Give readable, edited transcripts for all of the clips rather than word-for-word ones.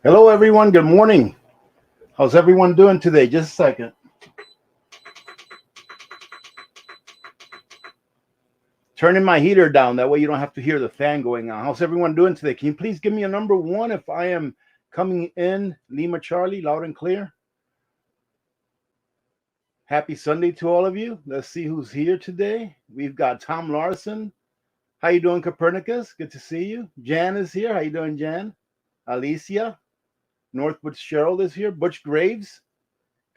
Hello, everyone. Good morning. How's everyone doing today? Just a second. Turning my heater down. That way you don't have to hear the fan going on. How's everyone doing today? Can you please give me a number one if I am coming in? Lima Charlie, loud and clear. Happy Sunday to all of you. Let's see who's here today. We've got Tom Larson. How you doing, Copernicus? Good to see you. Jan is here. How you doing, Jan? Alicia. Northwood Cheryl is here. Butch Graves.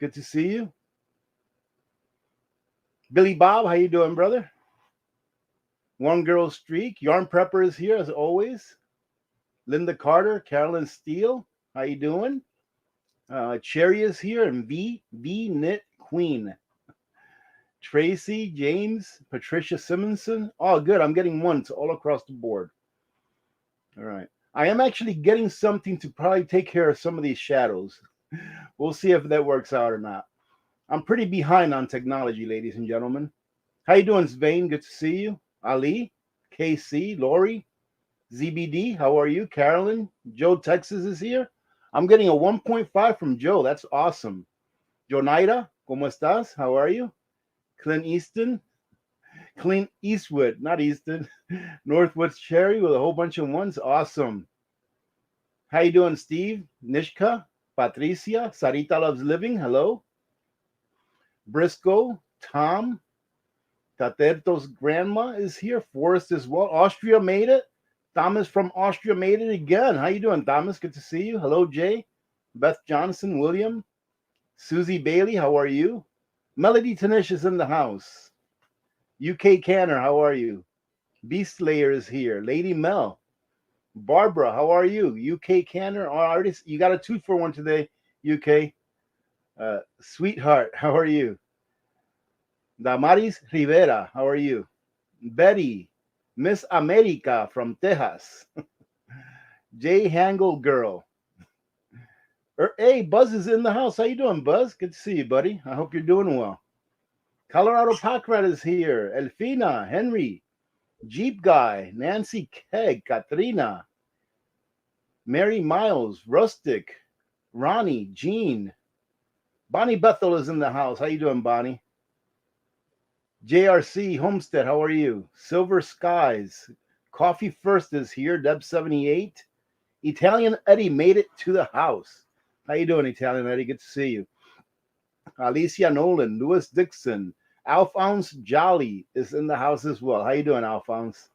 Good to see you. Billy Bob, how you doing, brother? One Girl Streak. Yarn Prepper is here as always. Linda Carter, Carolyn Steele, how you doing? Cherry is here, and V Knit Queen. Tracy, James, Patricia Simonson. Oh, good. I'm getting ones all across the board. All right. I am actually getting something to probably take care of some of these shadows. We'll see if that works out or not. I'm pretty behind on technology, ladies and gentlemen. How you doing, Svein? Good to see you. Ali, KC, Lori, ZBD, how are you? Carolyn, Joe, Texas is here. I'm getting a 1.5 from Joe. That's awesome. Jonaida, ¿cómo estás? How are you? Clint Eastwood, not Easton. Northwoods Cherry with a whole bunch of ones. Awesome. How you doing, Steve? Nishka, Patricia, Sarita Loves Living. Hello. Briscoe, Tom, Taterto's grandma is here. Forrest as well. Austria made it. Thomas from Austria made it again. How you doing, Thomas? Good to see you. Hello, Jay. Beth Johnson, William. Susie Bailey, how are you? Melody Tanish is in the house. UK Canner, how are you? Beast Slayer is here. Lady Mel. Barbara, how are you? UK Canner, artist. You got a 2-for-1 today, UK. Sweetheart, how are you? Damaris Rivera, how are you? Betty, Miss America from Texas. Jay Hangle Girl. Hey, Buzz is in the house. How you doing, Buzz? Good to see you, buddy. I hope you're doing well. Colorado Packrat is here. Elfina, Henry, Jeep Guy, Nancy Keg, Katrina, Mary Miles, Rustic, Ronnie, Jean. Bonnie Bethel is in the house. How you doing, Bonnie? JRC Homestead, how are you? Silver Skies. Coffee First is here. Deb78. Italian Eddie made it to the house. How you doing, Italian Eddie? Good to see you. Alicia Nolan, Louis Dixon, Alphonse Jolly is in the house as well. How you doing, Alphonse?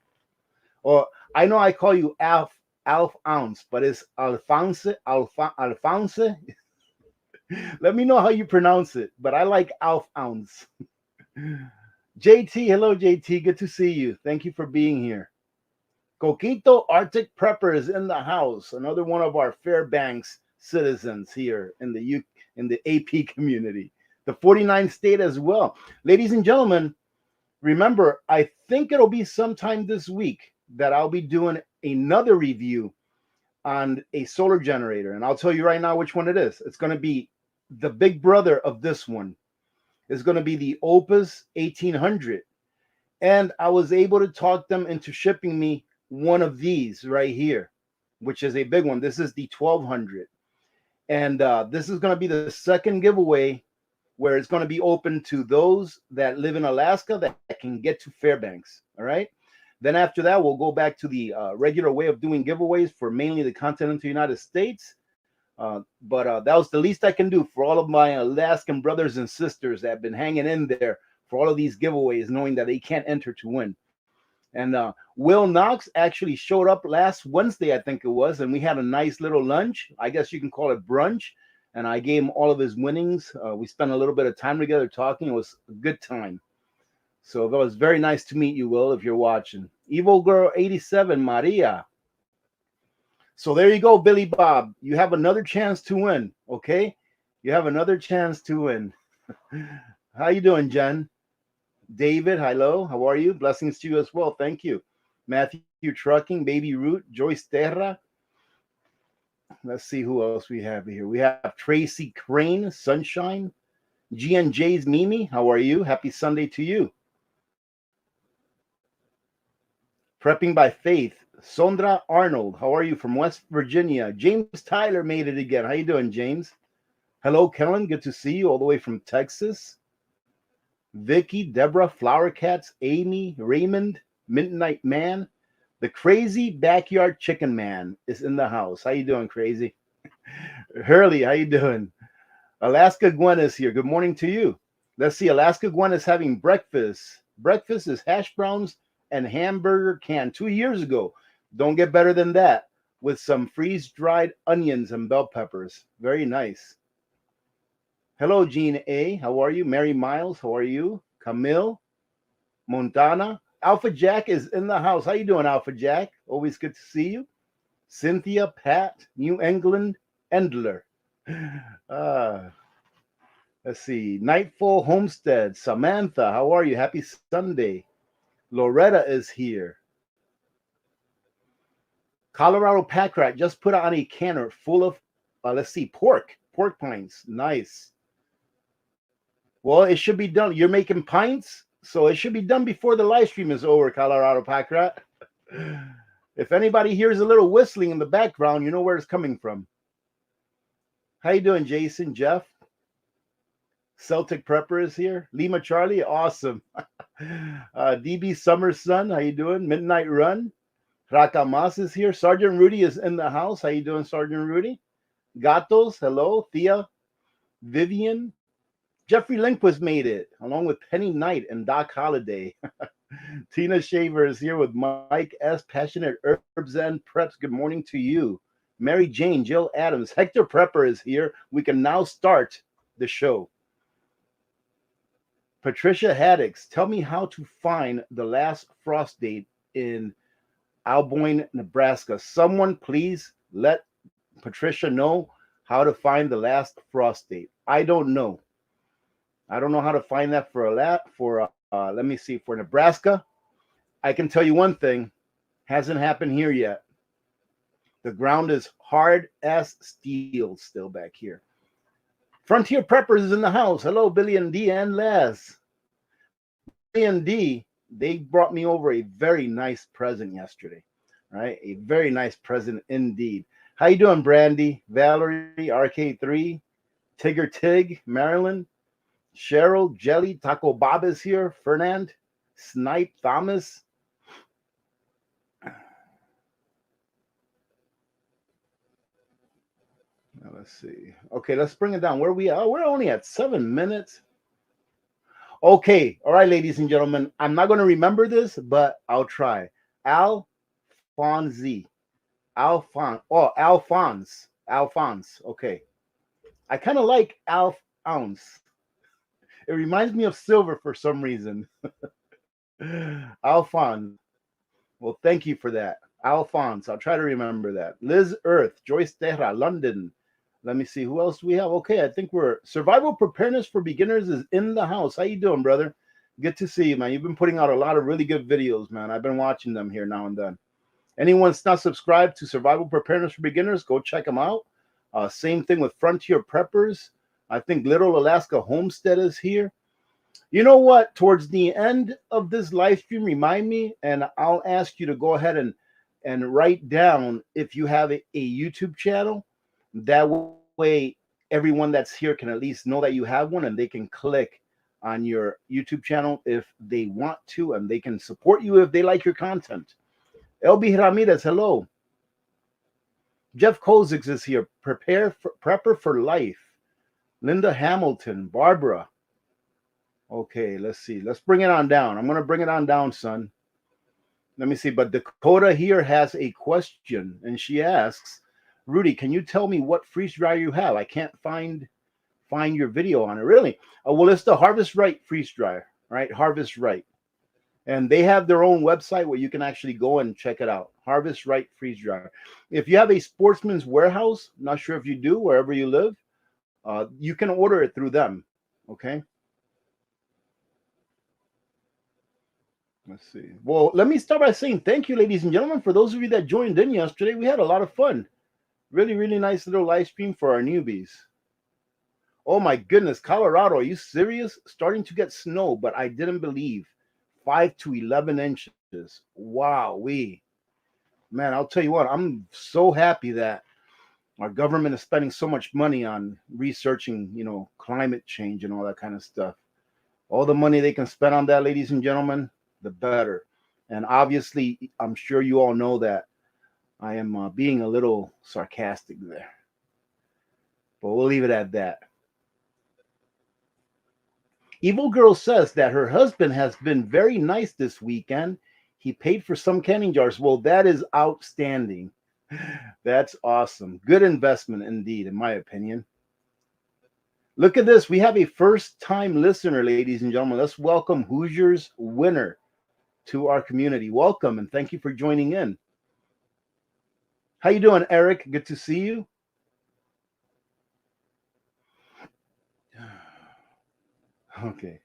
Or I know I call you Alphonse, but it's Alphonse. Alphonse. Let me know how you pronounce it, but I like Alphonse. JT, hello, JT. Good to see you. Thank you for being here. Coquito Arctic Prepper is in the house. Another one of our Fairbanks citizens here in the AP community. The 49th state as well. Ladies and gentlemen, remember, I think it'll be sometime this week that I'll be doing another review on a solar generator. And I'll tell you right now which one it is. It's going to be the big brother of this one. It's going to be the Opus 1800. And I was able to talk them into shipping me one of these right here, which is a big one. This is the 1200. And this is going to be the second giveaway where it's going to be open to those that live in Alaska that can get to Fairbanks. All right. Then after that, we'll go back to the regular way of doing giveaways for mainly the continental United States. But that was the least I can do for all of my Alaskan brothers and sisters that have been hanging in there for all of these giveaways, knowing that they can't enter to win. And Will Knox actually showed up last Wednesday, I think it was, and we had a nice little lunch. I guess you can call it brunch. And I gave him all of his winnings. We spent a little bit of time together talking. It was a good time. So it was very nice to meet you, Will, if you're watching. Evil Girl 87, Maria. So there you go, Billy Bob. You have another chance to win, okay? You have another chance to win. How you doing, Jen? David, hello. How are you? Blessings to you as well. Thank you. Matthew Trucking, Baby Root, Joyce Terra. Let's see who else we have here. We have Tracy Crane, Sunshine. G&J's Mimi, how are you? Happy Sunday to you. Prepping by Faith, Sondra Arnold, how are you from West Virginia? James Tyler made it again. How you doing, James? Hello, Kellen. Good to see you all the way from Texas. Vicky, Deborah, Flower Cats, Amy, Raymond, Midnight Man. The crazy backyard chicken man is in the house. How you doing, crazy? Hurley, how you doing? Alaska Gwen is here. Good morning to you. Let's see. Alaska Gwen is having breakfast. Breakfast is hash browns and hamburger can 2 years ago. Don't get better than that with some freeze-dried onions and bell peppers. Very nice. Hello, Jean A. How are you? Mary Miles, how are you? Camille, Montana. Alpha Jack is in the house. How you doing, Alpha Jack? Always good to see you. Cynthia, Pat, New England, Endler. Uh, let's see. Nightfall Homestead. Samantha, how are you? Happy Sunday. Loretta is here. Colorado Pack Rat just put on a canner full of, let's see, pork pints. Nice. Well, it should be done. You're making pints, so it should be done before the live stream is over, Colorado Pack Rat. If anybody hears a little whistling in the background, you know where it's coming from. How you doing, Jason, Jeff? Celtic Prepper is here. Lima Charlie, awesome. DB Summer's son, how you doing? Midnight Run. Rakamas is here. Sergeant Rudy is in the house. How you doing, Sergeant Rudy? Gatos, hello. Thea, Vivian. Jeffrey Lindquist made it, along with Penny Knight and Doc Holliday. Tina Shaver is here with Mike S. Passionate Herbs and Preps. Good morning to you. Mary Jane, Jill Adams. Hector Prepper is here. We can now start the show. Patricia Haddix, tell me how to find the last frost date in Alboyne, Nebraska. Someone please let Patricia know how to find the last frost date. I don't know. I don't know how to find that for let me see, for Nebraska. I can tell you one thing, hasn't happened here yet. The ground is hard as steel still back here. Frontier Preppers is in the house. Hello, Billy and D and Les. Billy and D, they brought me over a very nice present yesterday, right? A very nice present indeed. How you doing, Brandy, Valerie, RK3, Tigger Tig, Marilyn, Cheryl, Jelly, Taco Bob is here, Fernand, Snipe, Thomas. Now let's see. Okay, let's bring it down. Where we are? We're only at 7 minutes. Okay, all right, ladies and gentlemen. I'm not going to remember this, but I'll try. Alphonse. Alphonse. Okay. I kind of like Alphonse. It reminds me of silver for some reason. Alphonse. Well, thank you for that. Alphonse. I'll try to remember that. Liz Earth. Joyce Terra. London. Let me see. Who else do we have? Okay, I think we're... Survival Preparedness for Beginners is in the house. How you doing, brother? Good to see you, man. You've been putting out a lot of really good videos, man. I've been watching them here now and then. Anyone that's not subscribed to Survival Preparedness for Beginners, go check them out. Same thing with Frontier Preppers. I think Little Alaska Homestead is here. You know what? Towards the end of this live stream, remind me, and I'll ask you to go ahead and write down if you have a YouTube channel. That way, everyone that's here can at least know that you have one, and they can click on your YouTube channel if they want to, and they can support you if they like your content. LB Ramirez, hello. Jeff Kozix is here. Prepper for Life. Linda Hamilton, Barbara. Okay, let's see. Let's bring it on down. I'm going to bring it on down, son. Let me see. But Dakota here has a question, and she asks, Rudy, can you tell me what freeze dryer you have? I can't find your video on it. Really? Well, it's the Harvest Right freeze dryer, right? Harvest Right. And they have their own website where you can actually go and check it out. Harvest Right freeze dryer. If you have a Sportsman's Warehouse, not sure if you do, wherever you live, you can order it through them. Okay. Let's see. Well, let me start by saying thank you, ladies and gentlemen, for those of you that joined in yesterday. We had a lot of fun. Really, really nice little live stream for our newbies. Oh my goodness, Colorado, are you serious? Starting to get snow, but I didn't believe. 5 to 11 inches. Wow, Man, I'll tell you what, I'm so happy that our government is spending so much money on researching, climate change and all that kind of stuff. All the money they can spend on that, ladies and gentlemen, the better. And obviously, I'm sure you all know that I am being a little sarcastic there, but we'll leave it at that. Evil Girl says that her husband has been very nice this weekend. He paid for some canning jars. Well, that is outstanding. That's awesome. Good investment indeed, in my opinion. Look at this. We have a first time listener, ladies and gentlemen. Let's welcome Hoosiers Winner to our community. Welcome and thank you for joining in. How you doing, Eric? Good to see you. Okay.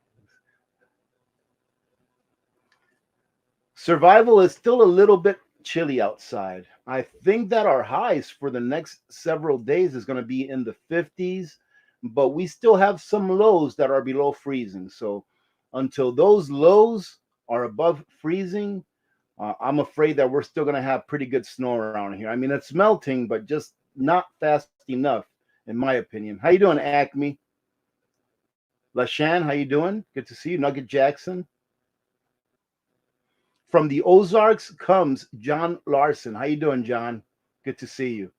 Survival is still a little bit chilly outside. I think that our highs for the next several days is going to be in the 50s, but we still have some lows that are below freezing. So until those lows are above freezing, I'm afraid that we're still going to have pretty good snow around here. I mean, it's melting, but just not fast enough, in my opinion. How you doing, Acme? LaShan, how you doing? Good to see you. Nugget Jackson. From the Ozarks comes John Larson. How you doing, John? Good to see you.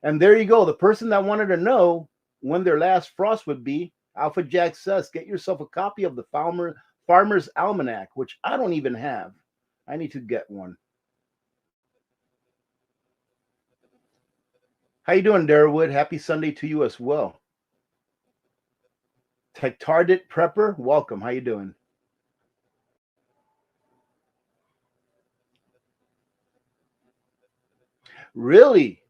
And there you go. The person that wanted to know when their last frost would be, Alpha Jack says, get yourself a copy of the Farmer's Almanac, which I don't even have. I need to get one. How you doing, Darwood? Happy Sunday to you as well. Tardit Prepper, welcome. How you doing? Really?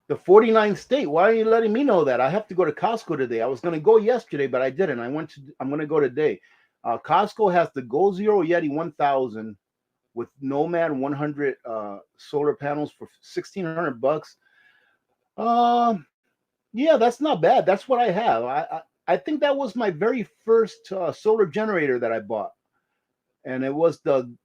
The 49th state. Why are you letting me know that? I have to go to Costco today. I was going to go yesterday, but I didn't. I'm going to go today. Costco has the Go Zero Yeti 1000 with Nomad 100 solar panels for $1,600. Um, yeah, that's not bad. That's what I have. I think that was my very first solar generator that I bought, and it was the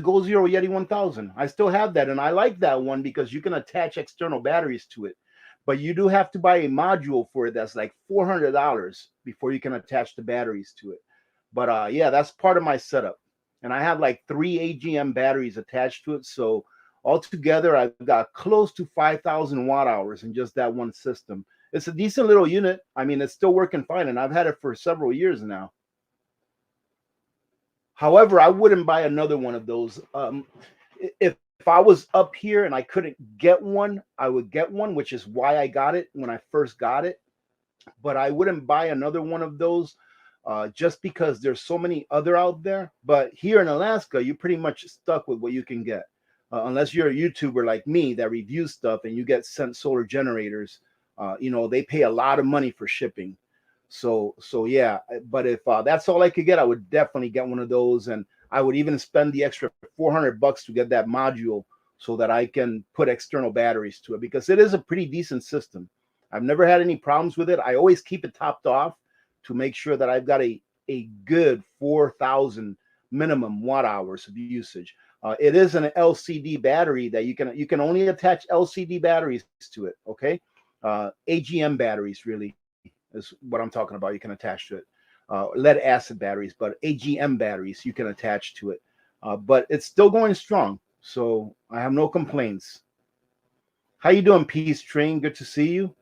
Go Zero Yeti 1000. I still have that, and I like that one because you can attach external batteries to it. But you do have to buy a module for it that's like $400 before you can attach the batteries to it. But yeah, that's part of my setup. And I have like 3 AGM batteries attached to it. So altogether, I've got close to 5,000 watt hours in just that one system. It's a decent little unit. I mean, it's still working fine, and I've had it for several years now. However, I wouldn't buy another one of those. If I was up here and I couldn't get one, I would get one, which is why I got it when I first got it. But I wouldn't buy another one of those just because there's so many other out there. But here in Alaska, you're pretty much stuck with what you can get, unless you're a YouTuber like me that reviews stuff and you get sent solar generators. They pay a lot of money for shipping. So yeah, but if that's all I could get, I would definitely get one of those, and I would even spend the extra $400 to get that module so that I can put external batteries to it because it is a pretty decent system. I've never had any problems with it. I always keep it topped off to make sure that I've got a good 4,000 minimum watt hours of usage. It is an LCD battery that you can only attach LCD batteries to it. Okay, AGM batteries really is what I'm talking about. You can attach to it. Lead acid batteries, but AGM batteries you can attach to it. But it's still going strong, so I have no complaints. How you doing, Peace Train? Good to see you.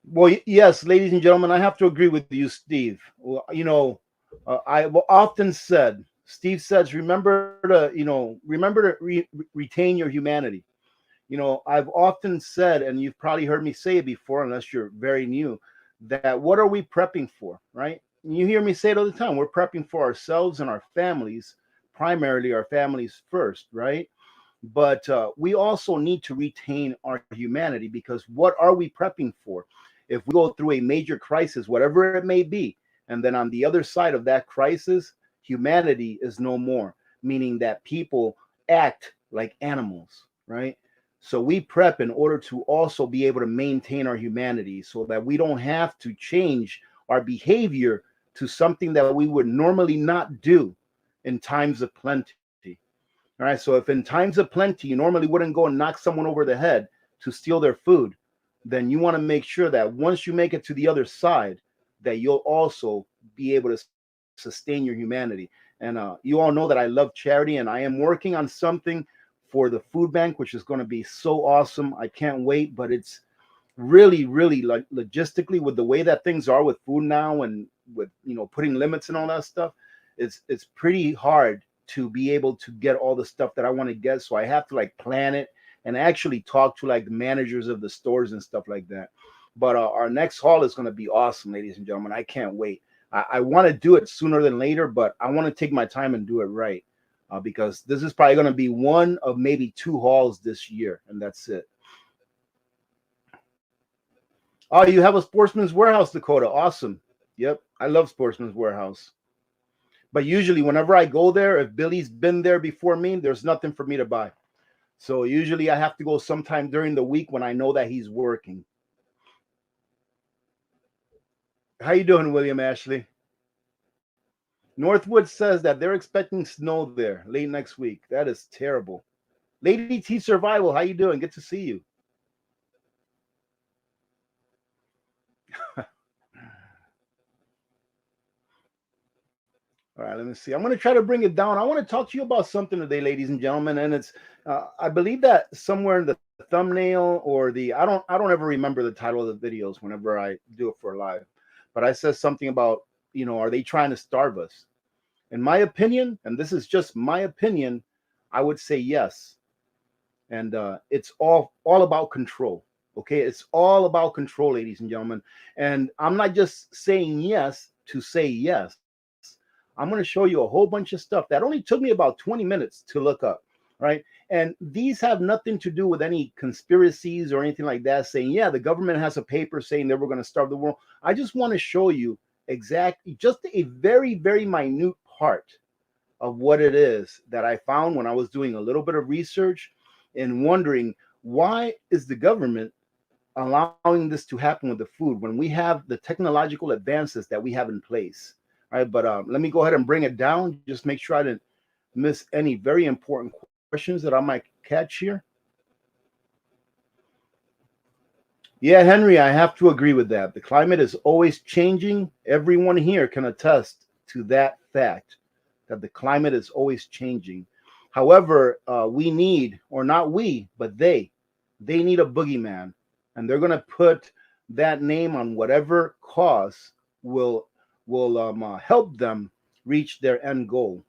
Well, yes, ladies and gentlemen, I have to agree with you, Steve. Well, I've often said, Steve says, remember to retain your humanity. I've often said, and you've probably heard me say it before, unless you're very new, that what are we prepping for, right? And you hear me say it all the time. We're prepping for ourselves and our families, primarily our families first, right? But we also need to retain our humanity because what are we prepping for? If we go through a major crisis, whatever it may be, and then on the other side of that crisis, humanity is no more, meaning that people act like animals, right? So we prep in order to also be able to maintain our humanity so that we don't have to change our behavior to something that we would normally not do in times of plenty. All right. So if in times of plenty, you normally wouldn't go and knock someone over the head to steal their food, then you want to make sure that once you make it to the other side, that you'll also be able to sustain your humanity. And you all know that I love charity, and I am working on something for the food bank, which is going to be so awesome. I can't wait, but it's really like logistically with the way that things are with food now, and with putting limits and all that stuff, it's pretty hard to be able to get all the stuff that I want to get. So I have to like plan it and actually talk to like the managers of the stores and stuff like that. But our next haul is going to be awesome, ladies and gentlemen. I can't wait. I want to do it sooner than later, but I want to take my time and do it right, because this is probably going to be one of maybe two hauls this year, and that's it. Oh, you have a Sportsman's Warehouse, Dakota. Awesome. Yep. I love Sportsman's Warehouse. But usually, whenever I go there, if Billy's been there before me, there's nothing for me to buy. So usually I have to go sometime during the week when I know that he's working. How you doing, William Ashley? Northwood says that they're expecting snow there late next week. That is terrible. Lady T Survival, how you doing? Good to see you. All right, let me see. I'm going to try to bring it down. I want to talk to you about something today, ladies and gentlemen, and it's I believe that somewhere in the thumbnail or I don't ever remember the title of the videos whenever I do it for live, but I said something about are they trying to starve us? In my opinion, and this is just my opinion, I would say yes, and it's all about control. Okay, it's all about control, ladies and gentlemen, and I'm not just saying yes to say yes. I'm going to show you a whole bunch of stuff that only took me about 20 minutes to look up, right? And these have nothing to do with any conspiracies or anything like that, saying, yeah, the government has a paper saying that we're going to starve the world. I just want to show you exactly just a very minute part of what it is that I found when I was doing a little bit of research and wondering, why is the government allowing this to happen with the food when we have the technological advances that we have in place? All right, but let me go ahead and bring it down. Just make sure I didn't miss any very important questions that I might catch here. Yeah, Henry, I have to agree with that. The climate is always changing. Everyone here can attest to that fact, that the climate is always changing. However, we need, or not we, but they need a boogeyman, and they're going to put that name on whatever cause will help them reach their end goal.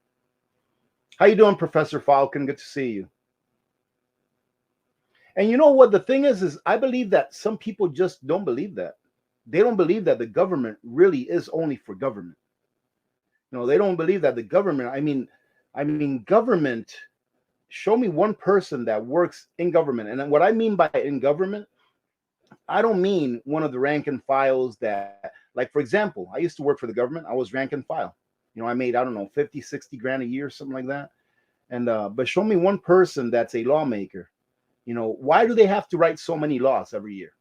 How you doing, Professor Falcon? Good to see you. And you know what the thing is I believe that some people just don't believe that. They don't believe that the government really is only for government. They don't believe that the government, I mean government, show me one person that works in government. And what I mean by in government, I don't mean one of the rank and files that, like, for example, I used to work for the government. I was rank and file. I made, I don't know, 50, 60 grand a year, something like that. And, but show me one person that's a lawmaker. Why do they have to write so many laws every year?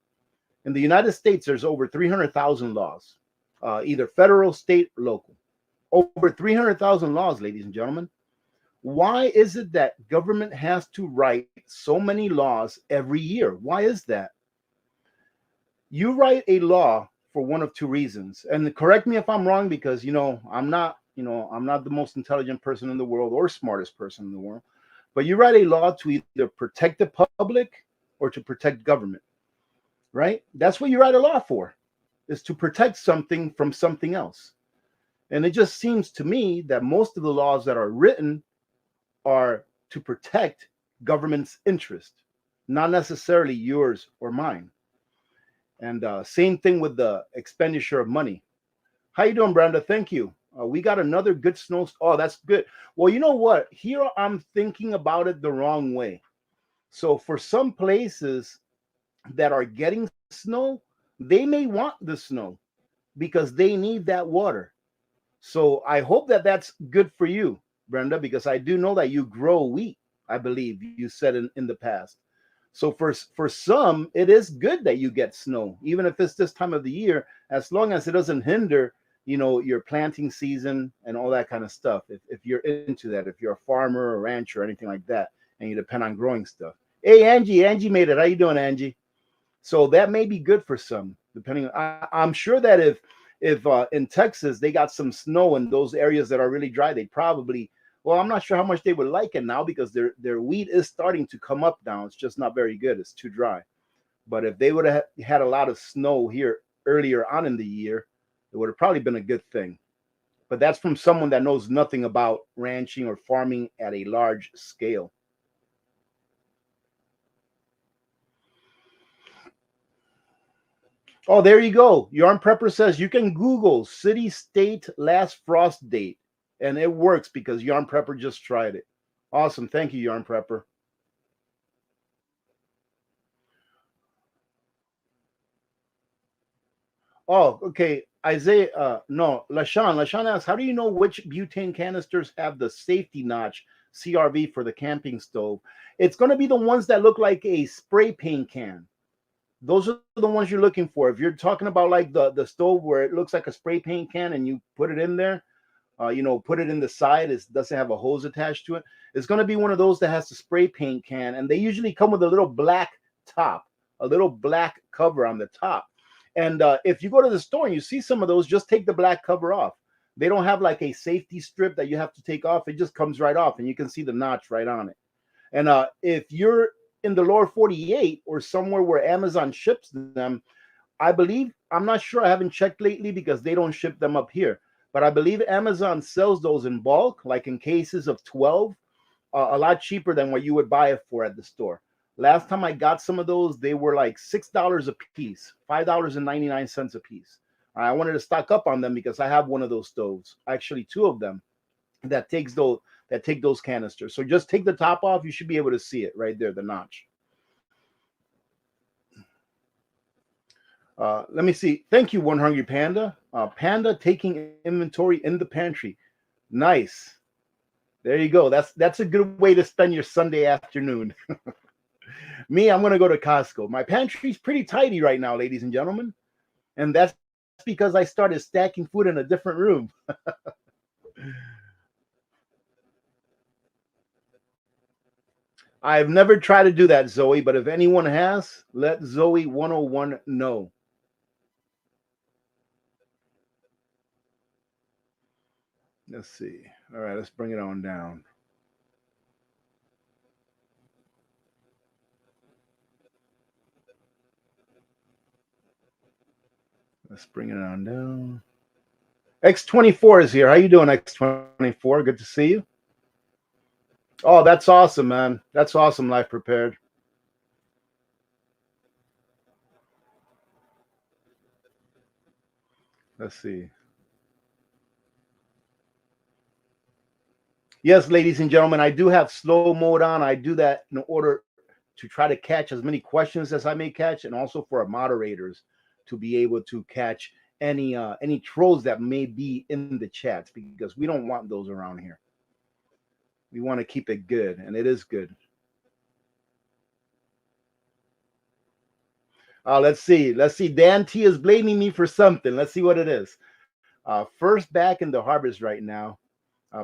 In the United States, there's over 300,000 laws, either federal, state, local. Over 300,000 laws, ladies and gentlemen. Why is it that government has to write so many laws every year? Why is that? You write a law for one of two reasons, and correct me if I'm wrong, because I'm not the most intelligent person in the world or smartest person in the world, but you write a law to either protect the public or to protect government, right? That's what you write a law for, is to protect something from something else. And it just seems to me that most of the laws that are written are to protect government's interest, not necessarily yours or mine. And same thing with the expenditure of money. How you doing, Brenda? Thank you. We got another good snow. Oh, that's good. Well, you know what? Here I'm thinking about it the wrong way. So for some places that are getting snow, they may want the snow because they need that water. So I hope that that's good for you, Brenda, because I do know that you grow wheat, I believe you said in the past. So for some, it is good that you get snow, even if it's this time of the year, as long as it doesn't hinder, your planting season and all that kind of stuff. If you're into that, if you're a farmer or rancher or anything like that, and you depend on growing stuff. Hey, Angie made it. How you doing, Angie? So that may be good for some, depending. I'm sure that if in Texas they got some snow in those areas that are really dry, they probably. Well, I'm not sure how much they would like it now because their wheat is starting to come up now. It's just not very good. It's too dry. But if they would have had a lot of snow here earlier on in the year, it would have probably been a good thing. But that's from someone that knows nothing about ranching or farming at a large scale. Oh, there you go. Yarn Prepper says you can Google city state last frost date, and it works because Yarn Prepper just tried it. Awesome. Thank you, Yarn Prepper. Oh, okay. Isaiah, no, LaShawn asks, how do you know which butane canisters have the safety notch CRV for the camping stove? It's going to be the ones that look like a spray paint can. Those are the ones you're looking for. If you're talking about like the stove where it looks like a spray paint can and you put it in there, put it in the side, it doesn't have a hose attached to it. It's going to be one of those that has the spray paint can, and they usually come with a little black top, a little black cover on the top. And if you go to the store and you see some of those, just take the black cover off. They don't have like a safety strip that you have to take off. It just comes right off, and you can see the notch right on it. And if you're in the lower 48 or somewhere where Amazon ships them, I believe, I'm not sure, I haven't checked lately because they don't ship them up here, but I believe Amazon sells those in bulk, like in cases of 12, a lot cheaper than what you would buy it for at the store. Last time I got some of those, they were like $6 a piece, $5.99 a piece. I wanted to stock up on them because I have one of those stoves, actually two of them, that take those canisters. So just take the top off. You should be able to see it right there, the notch. Let me see. Thank you, One Hungry Panda. Panda taking inventory in the pantry. Nice. There you go. That's a good way to spend your Sunday afternoon. Me, I'm gonna go to Costco. My pantry's pretty tidy right now, ladies and gentlemen, and that's because I started stacking food in a different room. I've never tried to do that, Zoe, but if anyone has, let Zoe 101 know. Let's see. All right, let's bring it on down. Let's bring it on down. X24 is here. How you doing, X24? Good to see you. Oh, that's awesome, man. That's awesome, Life Prepared. Let's see. Yes, ladies and gentlemen, I do have slow mode on. I do that in order to try to catch as many questions as I may catch, and also for our moderators to be able to catch any trolls that may be in the chats, because we don't want those around here. We want to keep it good, and it is good. Let's see. Let's see. Dan T is blaming me for something. Let's see what it is. First back in the harvest right now.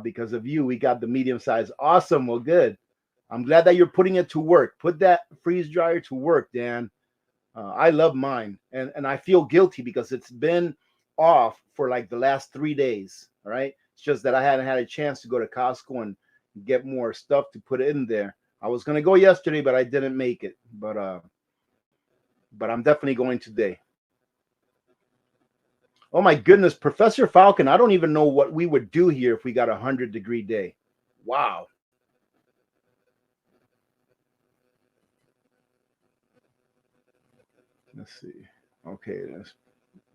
Because of you, we got the medium size. Awesome. Well, good. I'm glad that you're putting it to work. Put that freeze dryer to work, Dan. I love mine, and I feel guilty because it's been off for like the last 3 days. All right. It's just that I hadn't had a chance to go to Costco and get more stuff to put in there. I was gonna go yesterday, but I didn't make it. But I'm definitely going today. Oh my goodness, Professor Falcon, I don't even know what we would do here if we got 100-degree day. Wow. Let's see. Okay, let's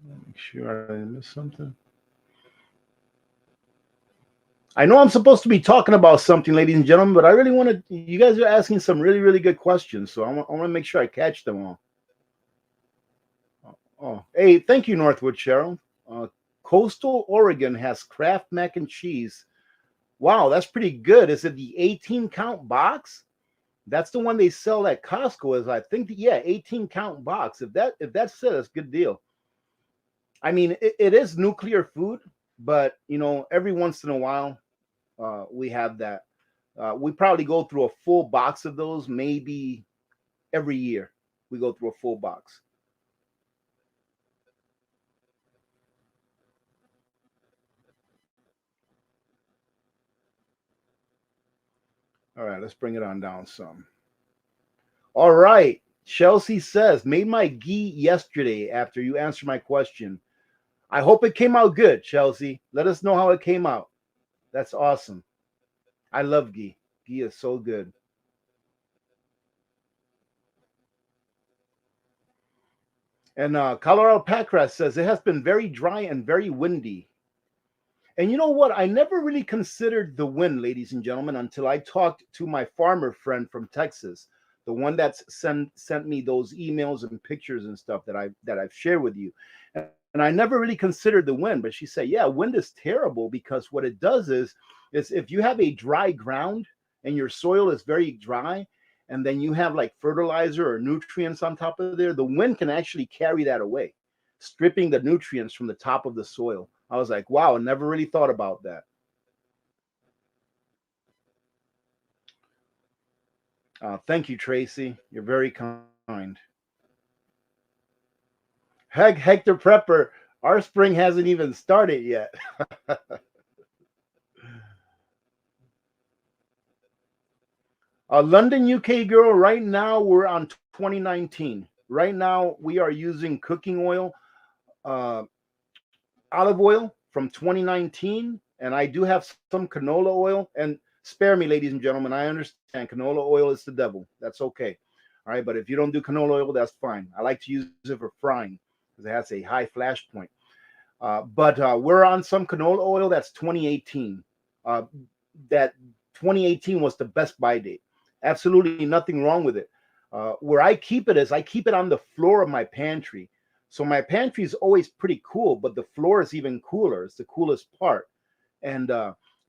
make sure I didn't miss something. I know I'm supposed to be talking about something, ladies and gentlemen, but I really want to. You guys are asking some really, really good questions, so I want to make sure I catch them all. Oh, hey, thank you, Northwood Cheryl. Coastal Oregon has Kraft mac and cheese. Wow, that's pretty good. Is it the 18 count box? That's the one they sell at Costco. Is I think yeah, 18 count box. If that's it, that's a good deal. I mean, it is nuclear food, but every once in a while, we have that. We probably go through a full box of those, maybe every year. We go through a full box. All right, let's bring it on down some. All right. Chelsea says, made my ghee yesterday after you answered my question. I hope it came out good, Chelsea. Let us know how it came out. That's awesome. I love ghee. Ghee is so good. And Colorado Packrat says, it has been very dry and very windy. And you know what? I never really considered the wind, ladies and gentlemen, until I talked to my farmer friend from Texas, the one that's sent me those emails and pictures and stuff that I've shared with you. And I never really considered the wind, but she said, yeah, wind is terrible because what it does is if you have a dry ground and your soil is very dry, and then you have like fertilizer or nutrients on top of there, the wind can actually carry that away, stripping the nutrients from the top of the soil. I was like, wow, I never really thought about that. Thank you, Tracy. You're very kind. Heck, Hector Prepper, our spring hasn't even started yet. London, UK girl, right now we're on 2019. Right now we are using cooking oil, uh, olive oil from 2019, and I do have some canola oil. And spare me, ladies and gentlemen, I understand canola oil is the devil. That's okay. All right, but if you don't do canola oil, that's fine. I like to use it for frying because it has a high flash point. But we're on some canola oil that's 2018. Uh, that 2018 was the best buy date. Absolutely nothing wrong with it. Where I keep it is I keep it on the floor of my pantry. So my pantry is always pretty cool, but the floor is even cooler. It's the coolest part. And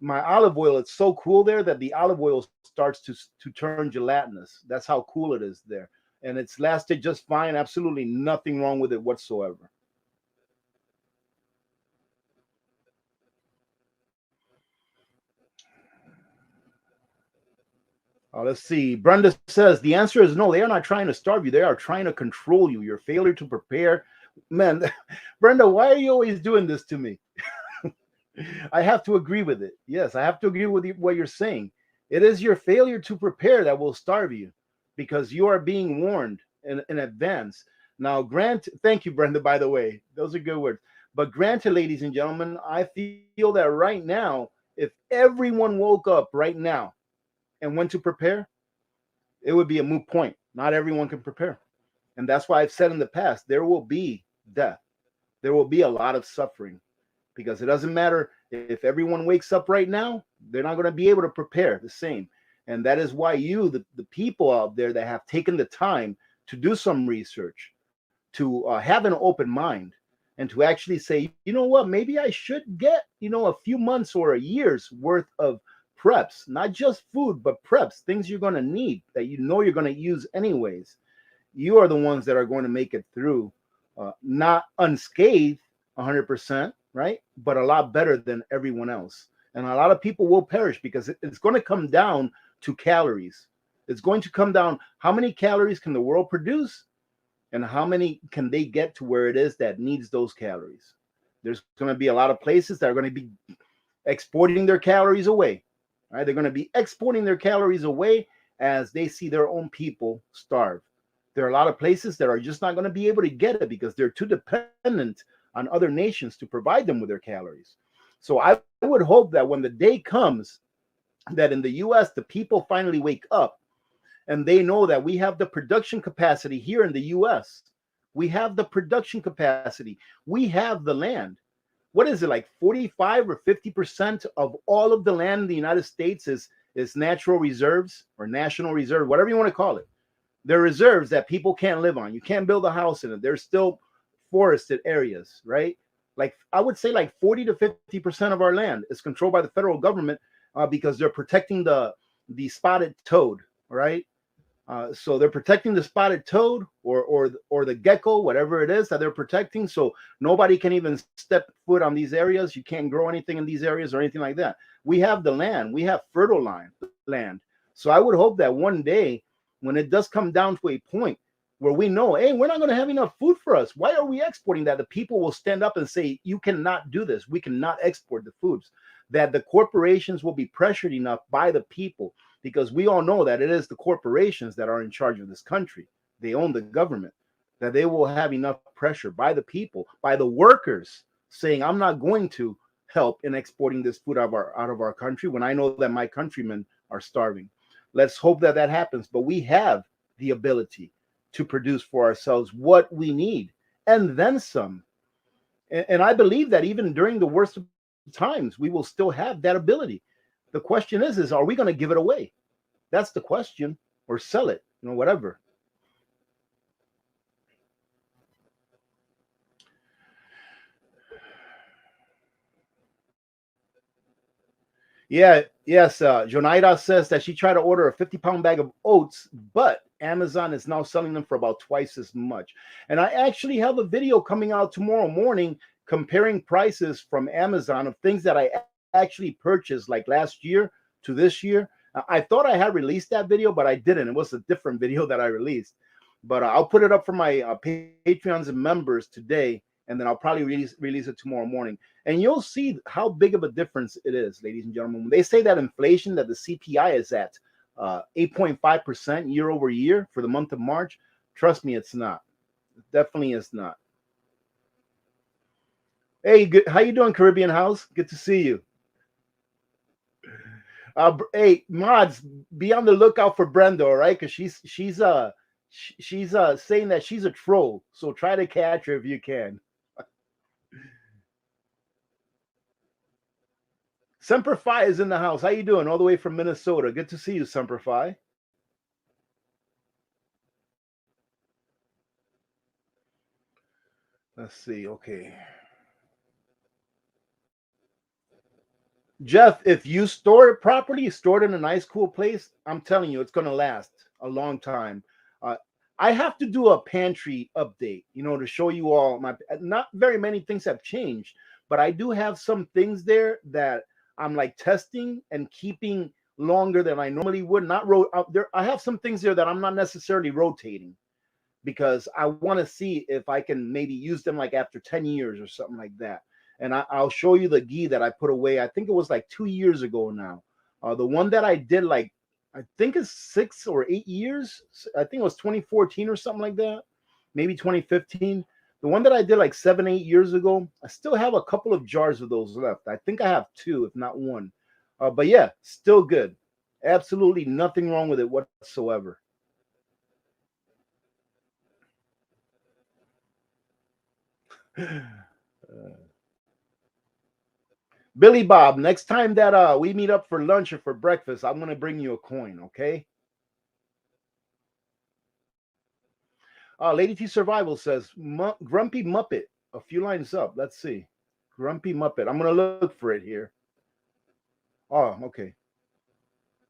my olive oil, it's so cool there that the olive oil starts to turn gelatinous. That's how cool it is there. And it's lasted just fine. Absolutely nothing wrong with it whatsoever. Let's see. Brenda says the answer is no. They are not trying to starve you. They are trying to control you. Your failure to prepare, man. Brenda, why are you always doing this to me? I have to agree with it. Yes, I have to agree with what you're saying. It is your failure to prepare that will starve you because you are being warned in advance. Now, thank you, Brenda, by the way. Those are good words. But granted, ladies and gentlemen, I feel that right now, if everyone woke up right now and went to prepare, it would be a moot point. Not everyone can prepare. And that's why I've said in the past, there will be death. There will be a lot of suffering because it doesn't matter if everyone wakes up right now, they're not going to be able to prepare the same. And that is why the people out there that have taken the time to do some research, to have an open mind, and to actually say, you know what, maybe I should get, a few months or a year's worth of preps, not just food, but preps, things you're going to need that you're going to use anyways. You are the ones that are going to make it through, not unscathed 100%, right? But a lot better than everyone else. And a lot of people will perish because it's going to come down to calories. It's going to come down how many calories can the world produce and how many can they get to where it is that needs those calories. There's going to be a lot of places that are going to be exporting their calories away. Right? They're going to be exporting their calories away as they see their own people starve. There are a lot of places that are just not going to be able to get it because they're too dependent on other nations to provide them with their calories. So I would hope that when the day comes that in the US, the people finally wake up and they know that we have the production capacity here in the US. We have the production capacity. We have the land. What is it, like 45 or 50% of all of the land in the United States is natural reserves or national reserve, whatever you want to call it. They're reserves that people can't live on. You can't build a house in it. There's still forested areas, right? Like I would say like 40 to 50% of our land is controlled by the federal government because they're protecting the spotted toad, right? So they're protecting the spotted toad or the gecko, whatever it is that they're protecting. So nobody can even step foot on these areas. You can't grow anything in these areas or anything like that. We have the land. We have fertile land. So I would hope that one day when it does come down to a point where we know, hey, we're not going to have enough food for us. Why are we exporting that? The people will stand up and say, you cannot do this. We cannot export the foods. That the corporations will be pressured enough by the people, because we all know that it is the corporations that are in charge of this country. They own the government, that they will have enough pressure by the people, by the workers saying, I'm not going to help in exporting this food out of our country when I know that my countrymen are starving. Let's hope that that happens. But we have the ability to produce for ourselves what we need and then some. And I believe that even during the worst of times, we will still have that ability. The question is are we going to give it away? That's the question, or sell it, whatever. Yeah, yes. Jonaida says that she tried to order a 50-pound bag of oats, but Amazon is now selling them for about twice as much. And I actually have a video coming out tomorrow morning comparing prices from Amazon of things that I actually purchased like last year to this year. I thought I had released that video, but I didn't. It was a different video that I released. But I'll put it up for my Patreons and members today, and then I'll probably release it tomorrow morning. And you'll see how big of a difference it is, ladies and gentlemen. When they say that inflation, that the CPI is at 8.5% year over year for the month of March, trust me, it's not. It definitely is not. Hey, good, how you doing, Caribbean House? Good to see you. Hey, mods, be on the lookout for Brenda, all right? Because she's saying that she's a troll. So try to catch her if you can. Semper Fi is in the house. How you doing? All the way from Minnesota. Good to see you, Semper Fi. Let's see. Okay. Jeff, if you store it properly, store it in a nice, cool place, I'm telling you, it's going to last a long time. Uh, I have to do a pantry update, to show you all my. Not very many things have changed, but I do have some things there that I'm like testing and keeping longer than I normally would. Not there. I have some things there that I'm not necessarily rotating because I want to see if I can maybe use them like after 10 years or something like that. And I'll show you the ghee that I put away. I think it was like 2 years ago now. The one that I did like, I think it's 6 or 8 years. I think it was 2014 or something like that. Maybe 2015. The one that I did like 7, 8 years ago, I still have a couple of jars of those left. I think I have two, if not one. But yeah, still good. Absolutely nothing wrong with it whatsoever. Billy Bob, next time that we meet up for lunch or for breakfast, I'm gonna bring you a coin, okay? Lady T Survival says Grumpy Muppet. A few lines up. Let's see. Grumpy Muppet. I'm gonna look for it here. Oh, okay.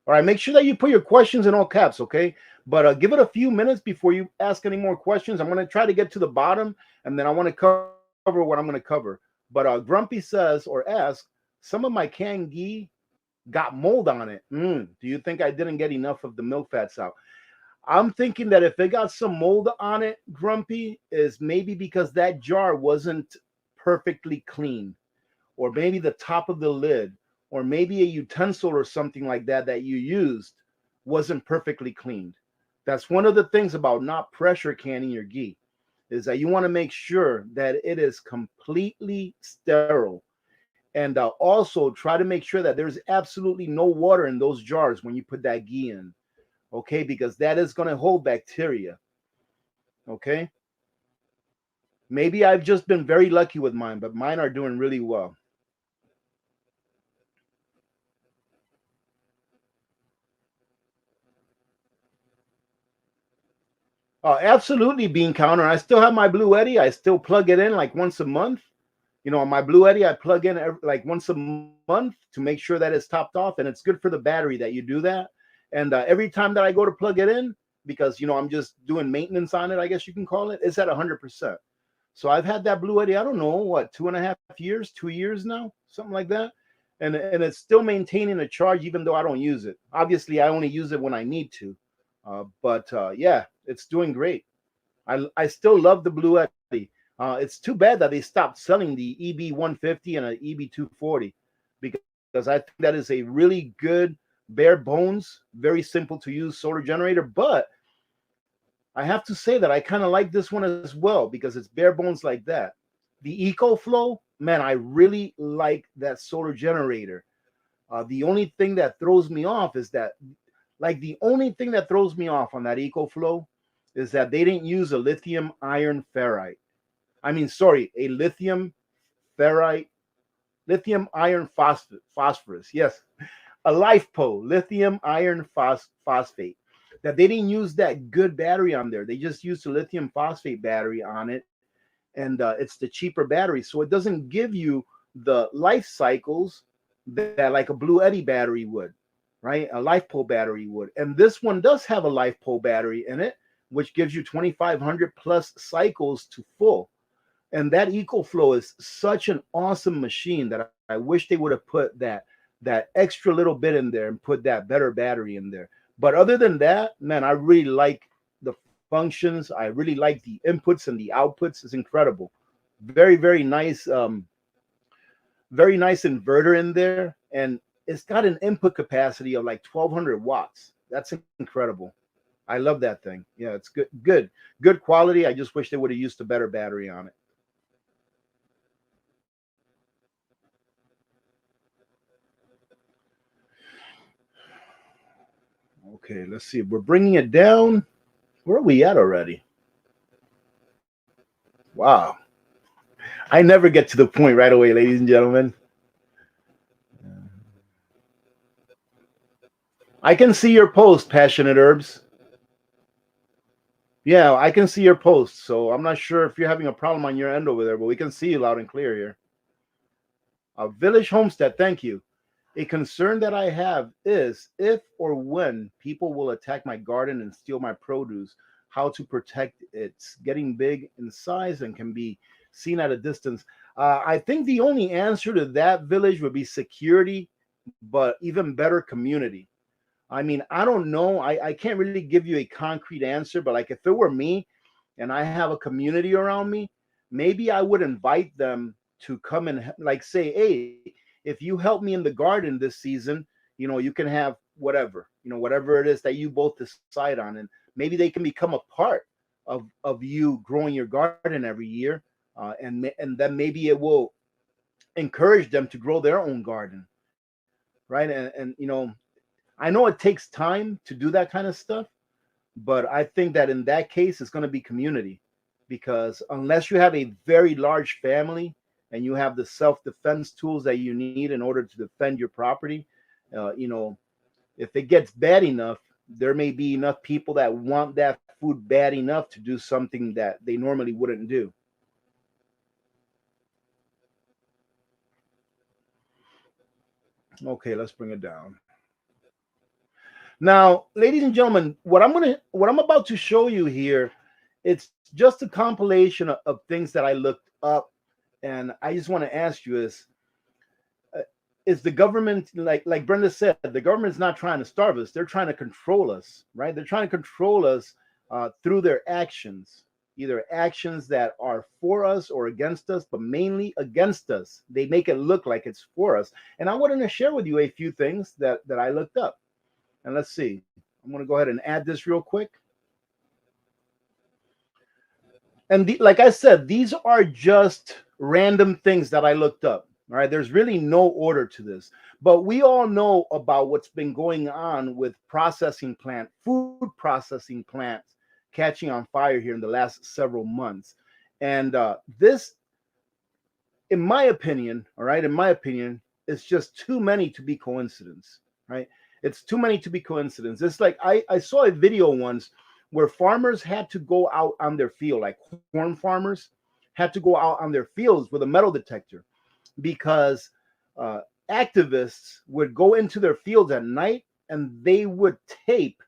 All right. Make sure that you put your questions in all caps, okay? But give it a few minutes before you ask any more questions. I'm gonna try to get to the bottom, and then I want to cover what I'm gonna cover. But Grumpy says or asks, some of my canned ghee got mold on it. Do you think I didn't get enough of the milk fats out? I'm thinking that if it got some mold on it, Grumpy, is maybe because that jar wasn't perfectly clean, or maybe the top of the lid, or maybe a utensil or something like that you used wasn't perfectly cleaned. That's one of the things about not pressure canning your ghee, is that you want to make sure that it is completely sterile. And also try to make sure that there's absolutely no water in those jars when you put that ghee in, okay? Because that is going to hold bacteria, okay? Maybe I've just been very lucky with mine, but mine are doing really well. Absolutely, Bean Counter. I still have my Blue Eddy. I still plug it in like once a month. On my Blue Eddy, I plug in like once a month to make sure that it's topped off, and it's good for the battery that you do that. And every time that I go to plug it in, because I'm just doing maintenance on it, I guess you can call it. It's at 100%. So I've had that Blue Eddy, I don't know, what, 2.5 years, 2 years now, something like that. And it's still maintaining a charge even though I don't use it. Obviously, I only use it when I need to. But yeah, it's doing great. I still love the Blue Eddy. It's too bad that they stopped selling the EB 150 and an EB 240 because I think that is a really good, bare bones, very simple to use solar generator. But I have to say that I kind of like this one as well because it's bare bones like that. The EcoFlow, man, I really like that solar generator. The only thing that throws me off is that, like, the only thing that throws me off on that EcoFlow is that they didn't use a lithium iron ferrite. I mean, sorry, a lithium ferrite, lithium iron phosphorus. Yes, a LiFePO, lithium iron phosphate. That they didn't use that good battery on there. They just used a lithium phosphate battery on it, and it's the cheaper battery, so it doesn't give you the life cycles that like a Blue Eddy battery would, right? A LiFePO battery would. And this one does have a LiFePO battery in it, which gives you 2,500 plus cycles to full. And that EcoFlow is such an awesome machine that I wish they would have put that extra little bit in there and put that better battery in there. But other than that, man, I really like the functions. I really like the inputs and the outputs. It's incredible. Very, very nice inverter in there. And it's got an input capacity of like 1,200 watts. That's incredible. I love that thing. Yeah, it's good quality. I just wish they would have used a better battery on it. Okay, let's see. We're bringing it down. Where are we at already? Wow. I never get to the point right away, ladies and gentlemen. I can see your post, Passionate Herbs. Yeah, I can see your post. So I'm not sure if you're having a problem on your end over there, but we can see you loud and clear here. Village Homestead, thank you. A concern that I have is if or when people will attack my garden and steal my produce, how to protect it. It's getting big in size and can be seen at a distance. I think the only answer to that, Village, would be security, but even better, community. I mean, I don't know. I can't really give you a concrete answer, but like if it were me and I have a community around me, maybe I would invite them to come and like say, hey, if you help me in the garden this season, you can have whatever, whatever it is that you both decide on. And maybe they can become a part of you growing your garden every year. And then maybe it will encourage them to grow their own garden. Right. And I know it takes time to do that kind of stuff, but I think that in that case, it's going to be community because unless you have a very large family and you have the self-defense tools that you need in order to defend your property, if it gets bad enough, there may be enough people that want that food bad enough to do something that they normally wouldn't do. Okay, let's bring it down. Now, ladies and gentlemen, what I'm about to show you here, it's just a compilation of things that I looked up, and I just want to ask you is the government, like Brenda said, the government's not trying to starve us, they're trying to control us, right? They're trying to control us through their actions, either actions that are for us or against us, but mainly against us. They make it look like it's for us. And I wanted to share with you a few things that I looked up. And let's see. I'm going to go ahead and add this real quick. And like I said, these are just random things that I looked up. All right. There's really no order to this. But we all know about what's been going on with food processing plants catching on fire here in the last several months. And this, in my opinion, all right, in my opinion, it's just too many to be coincidence, right? It's too many to be coincidence. It's like I saw a video once where farmers had to go out on their field, like corn farmers had to go out on their fields with a metal detector because activists would go into their fields at night and they would tape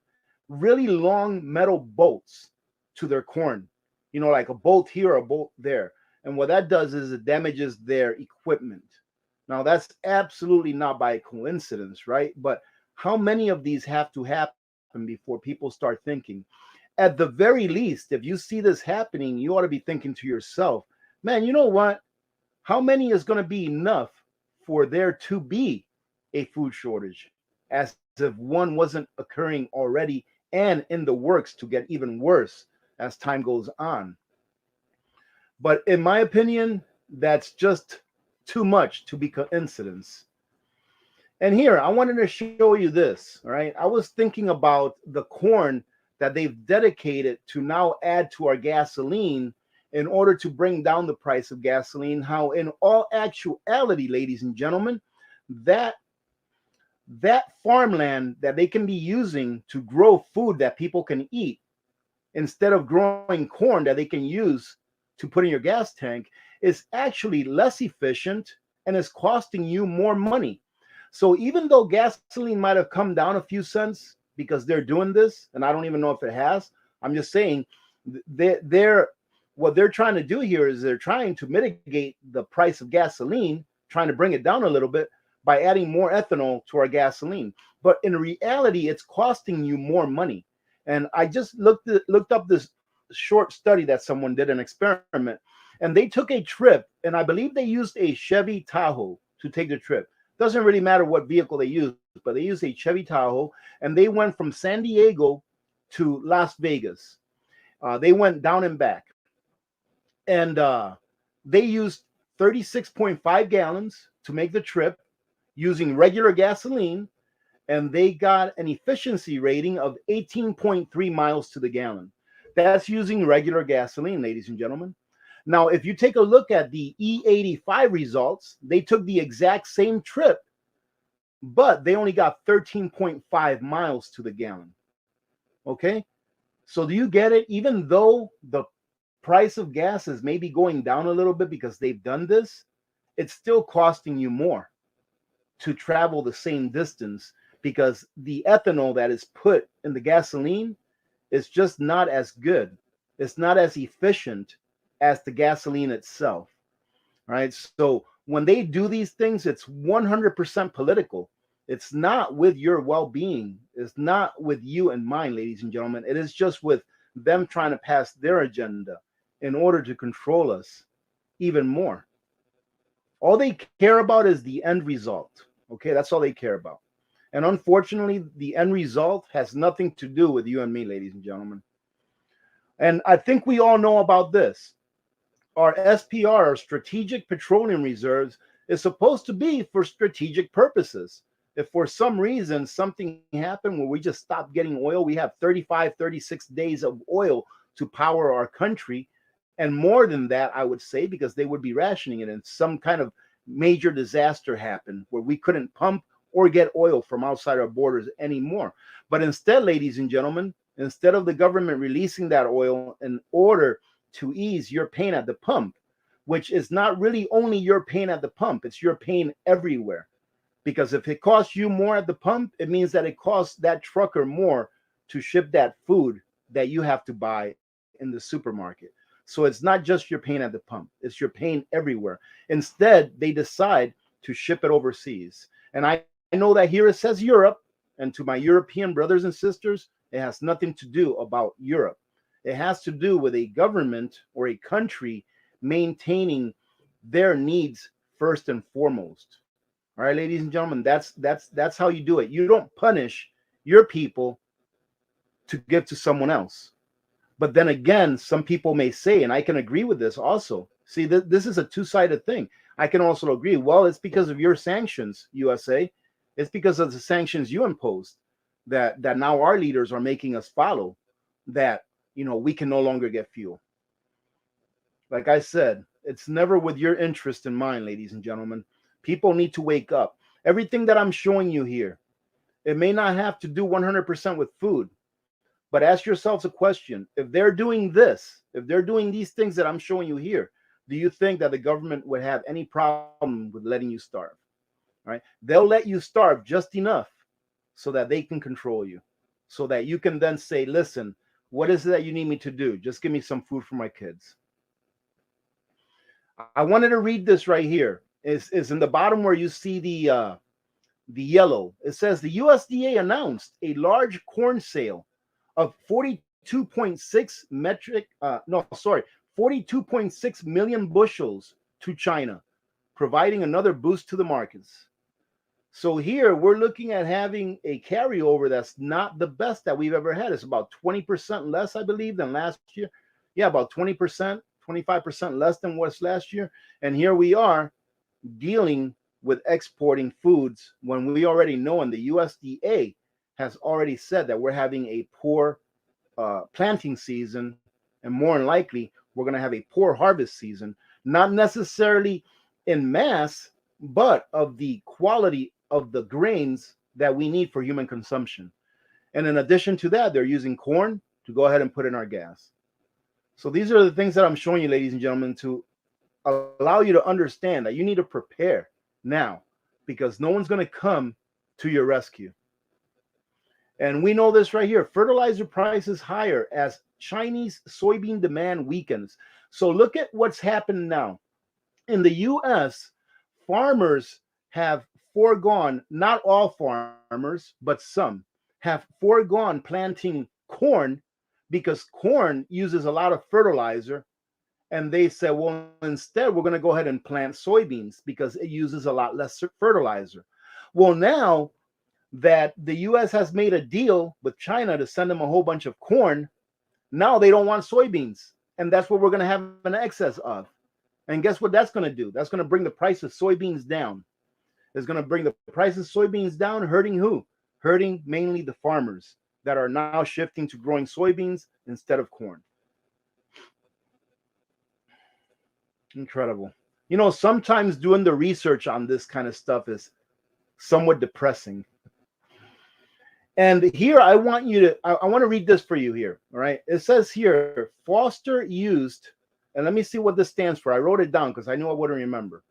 really long metal bolts to their corn, like a bolt here, a bolt there. And what that does is it damages their equipment. Now, that's absolutely not by coincidence, right? But how many of these have to happen before people start thinking? At the very least, if you see this happening, you ought to be thinking to yourself, man, you know what? How many is going to be enough for there to be a food shortage, as if one wasn't occurring already and in the works to get even worse as time goes on? But in my opinion, that's just too much to be coincidence. And here, I wanted to show you this. All right. I was thinking about the corn that they've dedicated to now add to our gasoline in order to bring down the price of gasoline. How, in all actuality, ladies and gentlemen, that that farmland that they can be using to grow food that people can eat instead of growing corn that they can use to put in your gas tank is actually less efficient and is costing you more money. So even though gasoline might have come down a few cents because they're doing this, and I don't even know if it has, I'm just saying they're what they're trying to do here is they're trying to mitigate the price of gasoline, trying to bring it down a little bit by adding more ethanol to our gasoline. But in reality, it's costing you more money. And I just looked up this short study that someone did, an experiment, and they took a trip, and I believe they used a Chevy Tahoe to take the trip. Doesn't really matter what vehicle they used, but they used a Chevy Tahoe, and they went from San Diego to Las Vegas. They went down and back, and they used 36.5 gallons to make the trip using regular gasoline, and they got an efficiency rating of 18.3 miles to the gallon. That's using regular gasoline, ladies and gentlemen. Now, if you take a look at the E85 results, they took the exact same trip, but they only got 13.5 miles to the gallon. Okay? So do you get it? Even though the price of gas is maybe going down a little bit because they've done this, it's still costing you more to travel the same distance because the ethanol that is put in the gasoline is just not as good. It's not as efficient as the gasoline itself. Right? So when they do these things, it's 100% political. It's not with your well-being. It's not with you in mind, ladies and gentlemen. It is just with them trying to pass their agenda in order to control us even more. All they care about is the end result. Okay, that's all they care about. And unfortunately, the end result has nothing to do with you and me, ladies and gentlemen. And I think we all know about this. Our SPR, our Strategic Petroleum Reserves, is supposed to be for strategic purposes. If for some reason something happened where we just stopped getting oil, we have 35, 36 days of oil to power our country. And more than that, I would say, because they would be rationing it, and some kind of major disaster happened where we couldn't pump or get oil from outside our borders anymore. But instead, ladies and gentlemen, instead of the government releasing that oil in order to ease your pain at the pump, which is not really only your pain at the pump, it's your pain everywhere. Because if it costs you more at the pump, it means that it costs that trucker more to ship that food that you have to buy in the supermarket. So it's not just your pain at the pump, it's your pain everywhere. Instead, they decide to ship it overseas. And I know that here it says Europe, and to my European brothers and sisters, it has nothing to do about Europe. It has to do with a government or a country maintaining their needs first and foremost. All right, ladies and gentlemen, that's how you do it. You don't punish your people to give to someone else. But then again, some people may say, and I can agree with this also. See, this is a two-sided thing. I can also agree. Well, it's because of your sanctions, USA. It's because of the sanctions you imposed that now our leaders are making us follow. That we can no longer get fuel. Like I said, it's never with your interest in mind, ladies and gentlemen. People need to wake up. Everything that I'm showing you here, it may not have to do 100% with food, but ask yourselves a question. If they're doing this, if they're doing these things that I'm showing you here, do you think that the government would have any problem with letting you starve? All right? They'll let you starve just enough so that they can control you. so that you can then say, listen, what is it that you need me to do? Just give me some food for my kids. I wanted to read this right here. Is in the bottom where you see the yellow. It says the USDA announced a large corn sale of 42.6 metric, no, sorry, 42.6 million bushels to China, providing another boost to the markets. So here we're looking at having a carryover that's not the best that we've ever had. It's about 20% less, I believe, than last year. Yeah, about 20%, 25% less than what's last year. And here we are dealing with exporting foods when we already know, and the USDA has already said that we're having a poor planting season, and more than likely we're going to have a poor harvest season, not necessarily in mass, but of the quality of the grains that we need for human consumption. And in addition to that, they're using corn to go ahead and put in our gas. So these are the things that I'm showing you, ladies and gentlemen, to allow you to understand that you need to prepare now, because no one's going to come to your rescue. And we know this right here. Fertilizer prices higher as Chinese soybean demand weakens. So look at what's happened now. In the U.S., farmers have foregone, not all farmers, but some have foregone planting corn because corn uses a lot of fertilizer. And they said, well, instead, we're going to go ahead and plant soybeans because it uses a lot less fertilizer. Well, now that the U.S. has made a deal with China to send them a whole bunch of corn, now they don't want soybeans. And that's what we're going to have an excess of. And guess what that's going to do? That's going to bring the price of soybeans down. It's going to bring the price of soybeans down, hurting who? Hurting mainly the farmers that are now shifting to growing soybeans instead of corn. Incredible. You know, sometimes doing the research on this kind of stuff is somewhat depressing. And here I want to read this for you here. All right. It says here, Foster used, and let me see what this stands for. I wrote it down because I knew I wouldn't remember.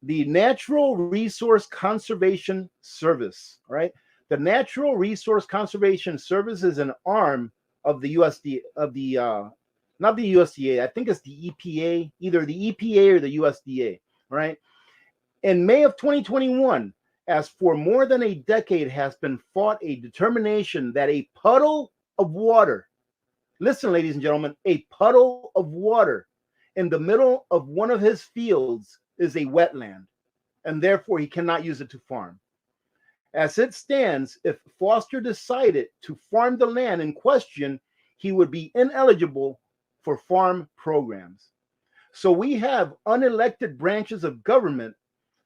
The Natural Resource Conservation Service. All right. The Natural Resource Conservation Service is an arm of the USDA, not the USDA, I think it's the EPA, either the EPA or the USDA, right? In May of 2021, as for more than a decade has been fought a determination that a puddle of water, listen, ladies and gentlemen, a puddle of water in the middle of one of his fields is a wetland, and therefore he cannot use it to farm. As it stands, if Foster decided to farm the land in question, he would be ineligible for farm programs. So we have unelected branches of government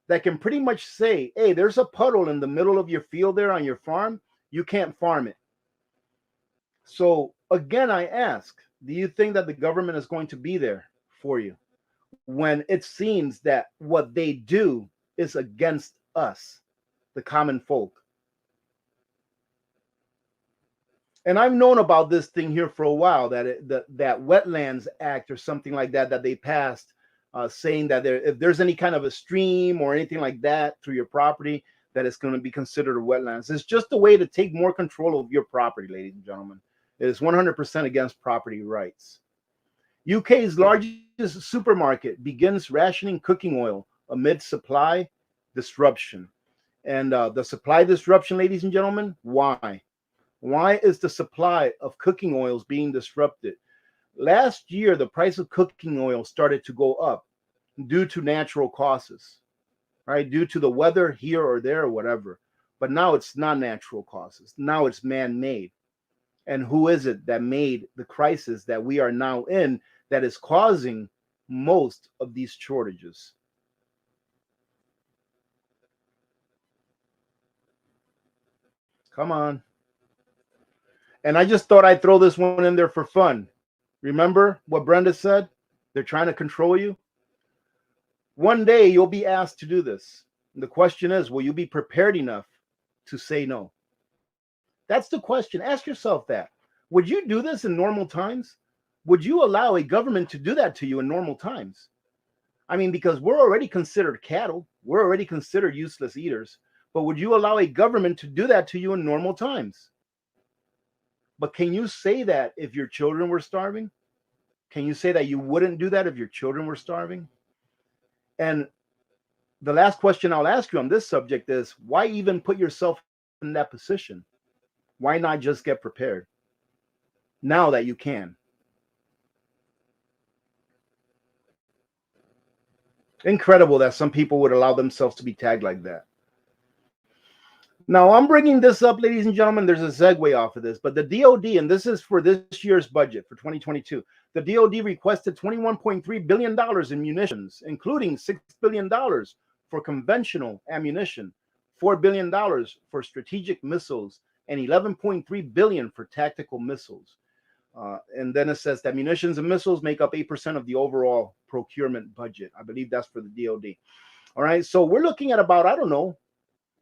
that can pretty much say, hey, there's a puddle in the middle of your field there on your farm. You can't farm it. So again, I ask, do you think that the government is going to be there for you when it seems that what they do is against us, the common folk? And I've known about this thing here for a while, that that Wetlands Act or something like that they passed, saying that if there's any kind of a stream or anything like that through your property, that it's going to be considered a wetlands. It's just a way to take more control of your property, ladies and gentlemen. It is 100% against property rights. UK's largest supermarket begins rationing cooking oil amid supply disruption. And the supply disruption, ladies and gentlemen, why? Why is the supply of cooking oils being disrupted? Last year, the price of cooking oil started to go up due to natural causes, right? Due to the weather here or there or whatever. But now it's not natural causes. Now it's man-made. And who is it that made the crisis that we are now in that is causing most of these shortages? Come on. And I just thought I'd throw this one in there for fun. Remember what Brenda said? They're trying to control you. One day you'll be asked to do this. And the question is, will you be prepared enough to say no? That's the question. Ask yourself that. Would you do this in normal times? Would you allow a government to do that to you in normal times? I mean, because we're already considered cattle. We're already considered useless eaters. But would you allow a government to do that to you in normal times? But can you say that if your children were starving? Can you say that you wouldn't do that if your children were starving? And the last question I'll ask you on this subject is, why even put yourself in that position? Why not just get prepared now that you can? Incredible that some people would allow themselves to be tagged like that. Now, I'm bringing this up, ladies and gentlemen. There's a segue off of this, but the DOD, and this is for this year's budget for 2022, the DOD requested $21.3 billion in munitions, including $6 billion for conventional ammunition, $4 billion for strategic missiles, and $11.3 billion for tactical missiles. And then it says that munitions and missiles make up 8% of the overall procurement budget. I believe that's for the DOD. All right, so we're looking at about, I don't know,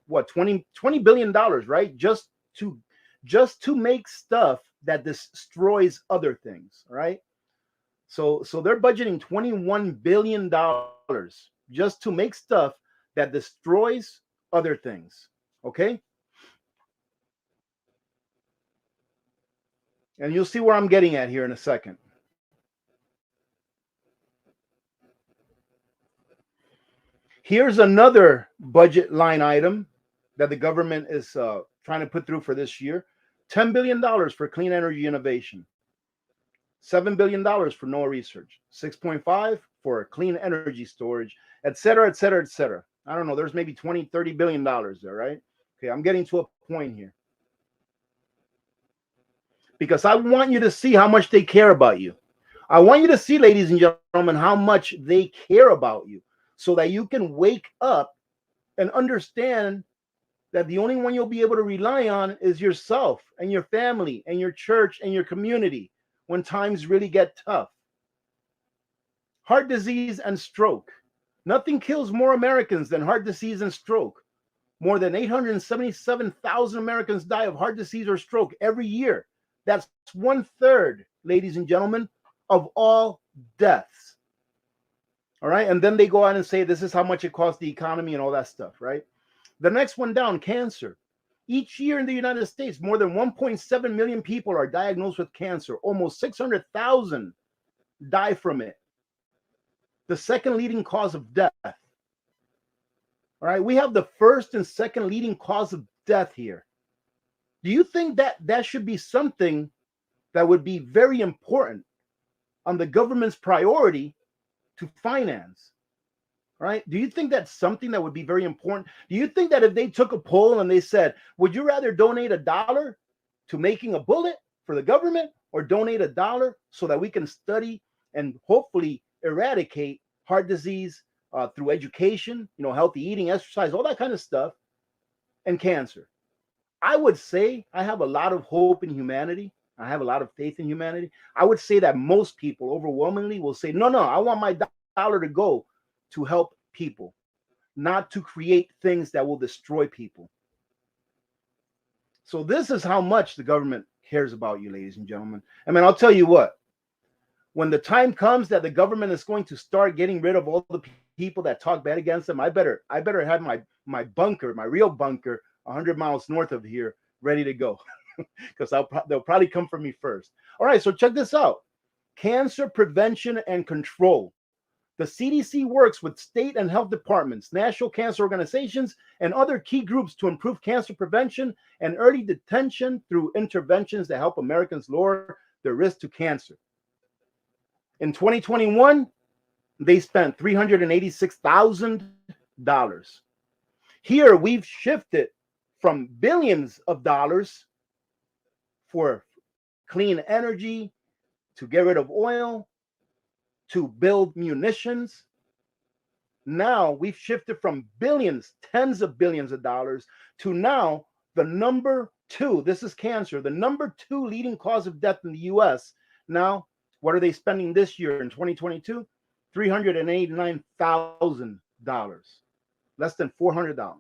what, $20 billion, right? Just to make stuff that destroys other things, right? So they're budgeting $21 billion just to make stuff that destroys other things. Okay? And you'll see where I'm getting at here in a second. Here's another budget line item that the government is trying to put through for this year. $10 billion for clean energy innovation. $7 billion for NOAA research. 6.5 for clean energy storage, et cetera, et cetera, et cetera. I don't know. There's maybe $20-30 billion there, right? Okay, I'm getting to a point here. Because I want you to see how much they care about you. I want you to see, ladies and gentlemen, how much they care about you, so that you can wake up and understand that the only one you'll be able to rely on is yourself and your family and your church and your community when times really get tough. Heart disease and stroke. Nothing kills more Americans than heart disease and stroke. More than 877,000 Americans die of heart disease or stroke every year. That's 1/3, ladies and gentlemen, of all deaths. All right. And then they go on and say this is how much it costs the economy and all that stuff, right? The next one down, cancer. Each year in the United States, more than 1.7 million people are diagnosed with cancer. Almost 600,000 die from it. The second leading cause of death. All right. We have the first and second leading cause of death here. Do you think that that should be something that would be very important on the government's priority to finance? Right? Do you think that's something that would be very important? Do you think that if they took a poll and they said, would you rather donate $1 to making a bullet for the government, or donate $1 so that we can study and hopefully eradicate heart disease through education, healthy eating, exercise, all that kind of stuff, and cancer? I would say I have a lot of hope in humanity. I have a lot of faith in humanity. I would say that most people overwhelmingly will say, no, I want my dollar to go to help people, not to create things that will destroy people. So this is how much the government cares about you, ladies and gentlemen. I mean, I'll tell you what, when the time comes that the government is going to start getting rid of all the people that talk bad against them, I better have my bunker, my real bunker, 100 miles north of here, ready to go, because they'll probably come for me first. All right, so check this out. Cancer prevention and control. The CDC works with state and health departments, national cancer organizations, and other key groups to improve cancer prevention and early detection through interventions that help Americans lower their risk to cancer. In 2021, they spent $386,000. Here, we've shifted from billions of dollars for clean energy, to get rid of oil, to build munitions. Now we've shifted from billions, tens of billions of dollars, to now the number 2, this is cancer, the number 2 leading cause of death in the US. Now, what are they spending this year in 2022? $389,000, less than $400.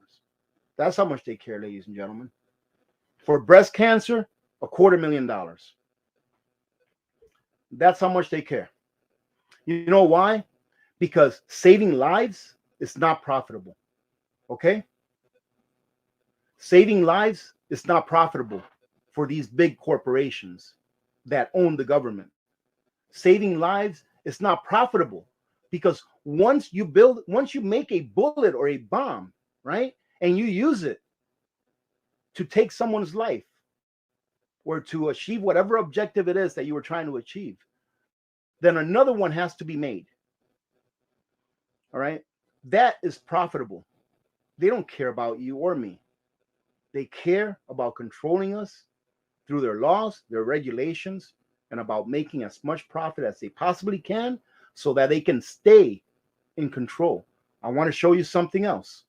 That's how much they care, ladies and gentlemen. For breast cancer, $250,000. That's how much they care. You know why? Because saving lives is not profitable. Okay? Saving lives is not profitable for these big corporations that own the government. Saving lives is not profitable because once you make a bullet or a bomb, right, and you use it to take someone's life or to achieve whatever objective it is that you were trying to achieve, then another one has to be made. All right. That is profitable. They don't care about you or me. They care about controlling us through their laws, their regulations, and about making as much profit as they possibly can so that they can stay in control. I want to show you something else.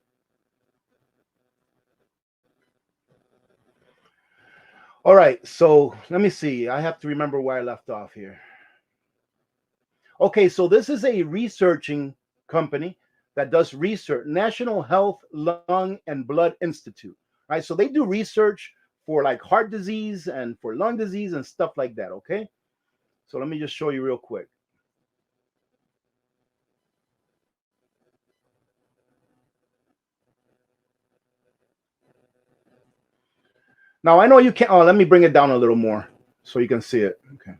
All right, so let me see. I have to remember where I left off here. Okay, so this is a researching company that does research, National Health, Lung, and Blood Institute. Right, so they do research for like heart disease and for lung disease and stuff like that. Okay, so let me just show you real quick. Now I know you can't. Oh, let me bring it down a little more so you can see it. Okay.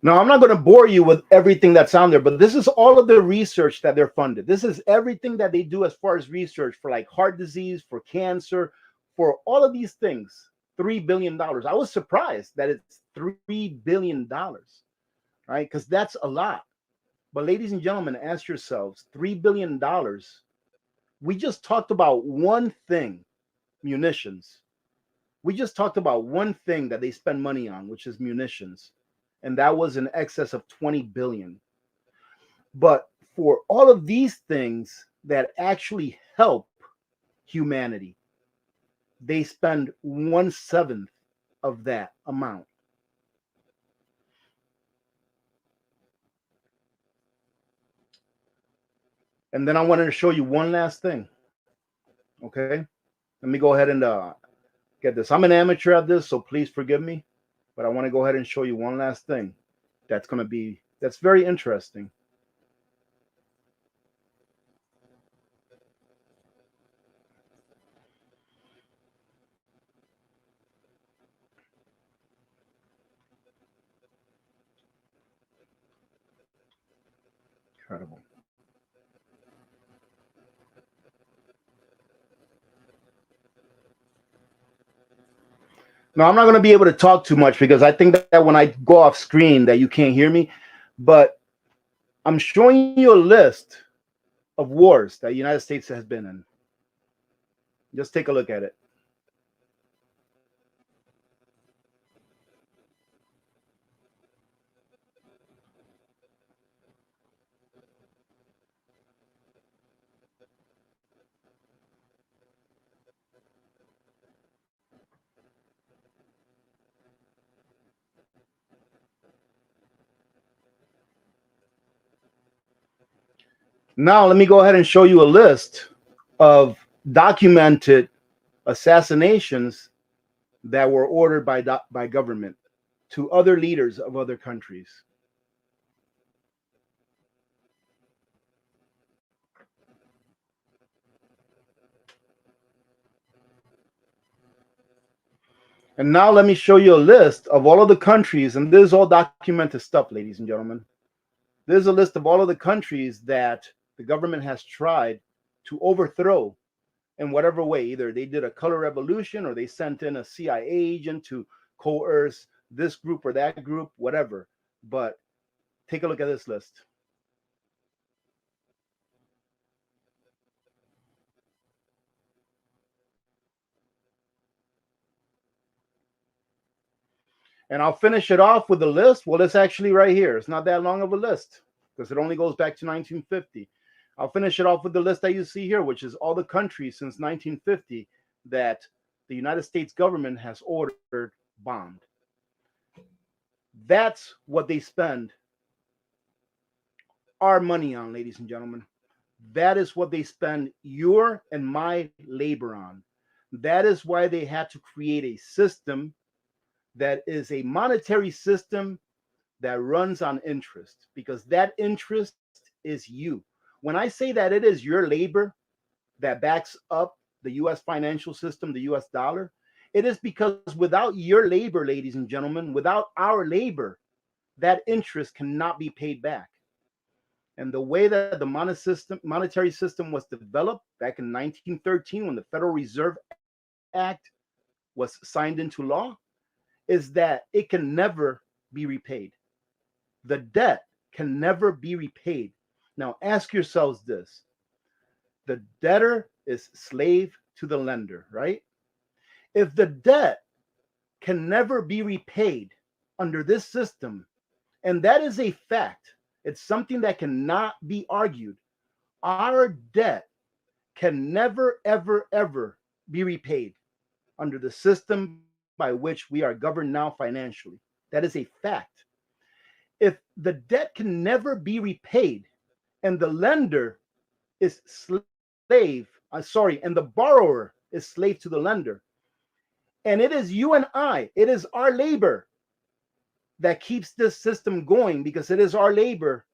Now, I'm not going to bore you with everything that's on there, but this is all of the research that they're funded. This is everything that they do as far as research for like heart disease, for cancer, for all of these things. $3 billion. I was surprised that it's $3 billion, right? Because that's a lot. But ladies and gentlemen, ask yourselves, $3 billion. We just talked about one thing, munitions. We just talked about one thing that they spend money on, which is munitions. And that was in excess of 20 billion. But for all of these things that actually help humanity, they spend 1/7 of that amount. And then I wanted to show you one last thing. Okay, let me go ahead and get this. I'm an amateur at this, so please forgive me. But I want to go ahead and show you one last thing that's very interesting. Incredible. Now I'm not going to be able to talk too much because I think that when I go off screen that you can't hear me, but I'm showing you a list of wars that the United States has been in. Just take a look at it. Now let me go ahead and show you a list of documented assassinations that were ordered by government to other leaders of other countries. And now let me show you a list of all of the countries, and this is all documented stuff, ladies and gentlemen. There's a list of all of the countries that the government has tried to overthrow in whatever way. Either they did a color revolution or they sent in a CIA agent to coerce this group or that group, whatever. But take a look at this list. And I'll finish it off with the list. Well, it's actually right here. It's not that long of a list because it only goes back to 1950. I'll finish it off with the list that you see here, which is all the countries since 1950 that the United States government has ordered bombed. That's what they spend our money on, ladies and gentlemen. That is what they spend your and my labor on. That is why they had to create a system that is a monetary system that runs on interest, because that interest is you. When I say that it is your labor that backs up the US financial system, the US dollar, It is because without your labor, ladies and gentlemen, without our labor, that interest cannot be paid back. And the way that the monetary system was developed back in 1913, when the Federal Reserve Act was signed into law, is that it can never be repaid. The debt can never be repaid. Now, ask yourselves this: the debtor is slave to the lender, right? If the debt can never be repaid under this system, and that is a fact, it's something that cannot be argued. Our debt can never, ever, ever be repaid under the system by which we are governed now financially. That is a fact. If the debt can never be repaid and the lender is and the borrower is slave to the lender, and it is you and I, it is our labor that keeps this system going, because it is our labor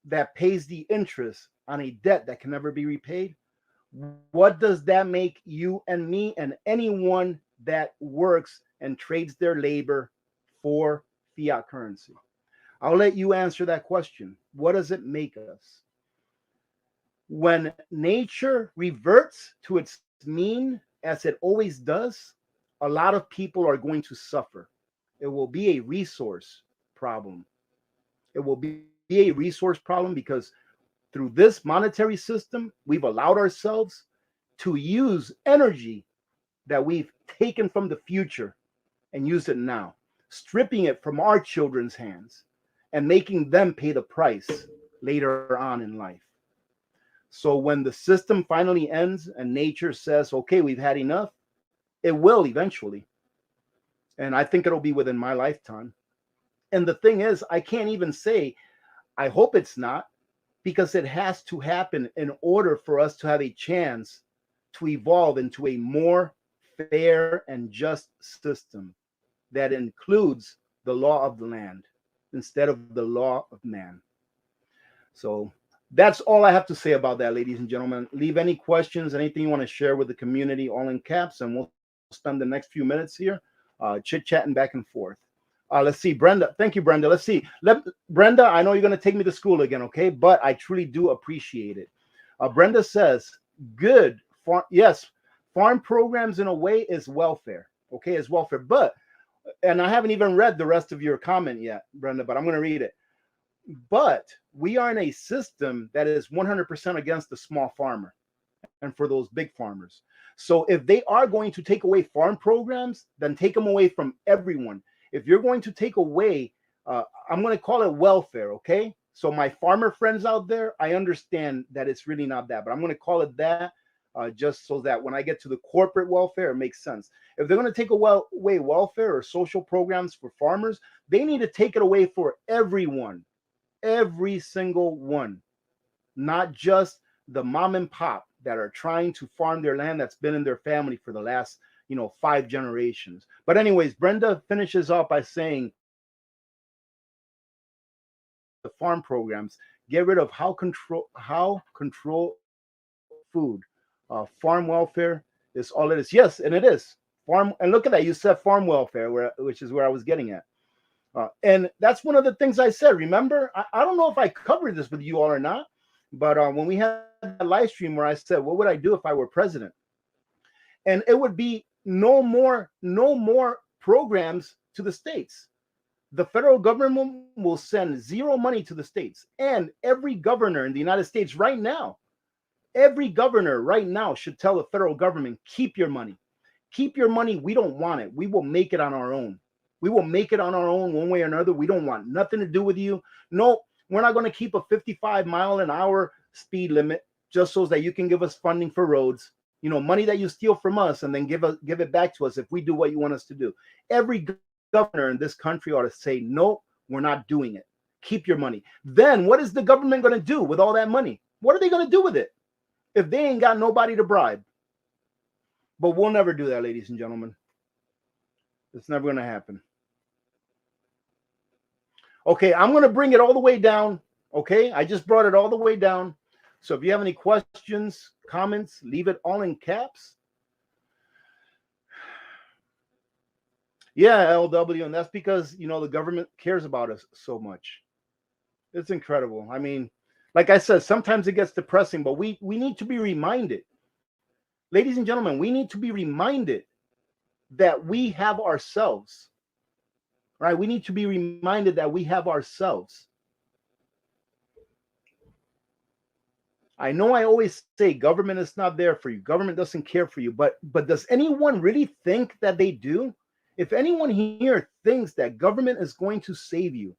that pays the interest on a debt that can never be repaid. What does that make you and me and anyone that works and trades their labor for fiat currency? I'll let you answer that question. What does it make us? When nature reverts to its mean, as it always does, a lot of people are going to suffer. It will be a resource problem. It will be a resource problem because through this monetary system, we've allowed ourselves to use energy that we've taken from the future and use it now, stripping it from our children's hands and making them pay the price later on in life. So when the system finally ends and nature says, okay, we've had enough, it will eventually. And I think it'll be within my lifetime. And the thing is, I can't even say, I hope it's not, because it has to happen in order for us to have a chance to evolve into a more fair and just system that includes the law of the land instead of the law of man. So that's all I have to say about that, ladies and gentlemen. Leave any questions, anything you want to share with the community, all in caps, and we'll spend the next few minutes here chit-chatting back and forth. Let's see, Brenda. Thank you, Brenda. Let's see. Brenda, I know you're going to take me to school again, okay? But I truly do appreciate it. Brenda says, good. Yes, farm programs in a way is welfare, okay? Is welfare. But, and I haven't even read the rest of your comment yet, Brenda, but I'm going to read it. But we are in a system that is 100% against the small farmer and for those big farmers. So if they are going to take away farm programs, then take them away from everyone. If you're going to take away, I'm going to call it welfare, okay? So my farmer friends out there, I understand that it's really not that, but I'm going to call it that just so that when I get to the corporate welfare, it makes sense. If they're going to take away welfare or social programs for farmers, they need to take it away for everyone, every single one, not just the mom and pop that are trying to farm their land that's been in their family for the last 5 generations. But anyways, Brenda finishes off by saying the farm programs get rid of how control food. Farm welfare is all it is. Yes, and it is farm. And look at that, you said farm welfare, which is where I was getting at. And that's one of the things I said. Remember, I don't know if I covered this with you all or not, but when we had that live stream where I said, what would I do if I were president? And it would be no more programs to the states. The federal government will send zero money to the states. And every governor in the United States right now, should tell the federal government, keep your money. Keep your money. We don't want it. We will make it on our own. We will make it on our own one way or another. We don't want nothing to do with you. No, we're not going to keep a 55-mile-an-hour speed limit just so that you can give us funding for roads. Money that you steal from us and then give it back to us if we do what you want us to do. Every governor in this country ought to say, no, we're not doing it. Keep your money. Then what is the government going to do with all that money? What are they going to do with it if they ain't got nobody to bribe? But we'll never do that, ladies and gentlemen. It's never going to happen. Okay, I'm going to bring it all the way down. Okay, I just brought it all the way down. So if you have any questions, comments, leave it all in caps. Yeah, LW, and that's because the government cares about us so much. It's incredible. I mean, like I said, sometimes it gets depressing, but we need to be reminded, ladies and gentlemen, we need to be reminded that we have ourselves, right? We need to be reminded that we have ourselves. I know I always say government is not there for you. Government doesn't care for you, but does anyone really think that they do? If anyone here thinks that government is going to save you,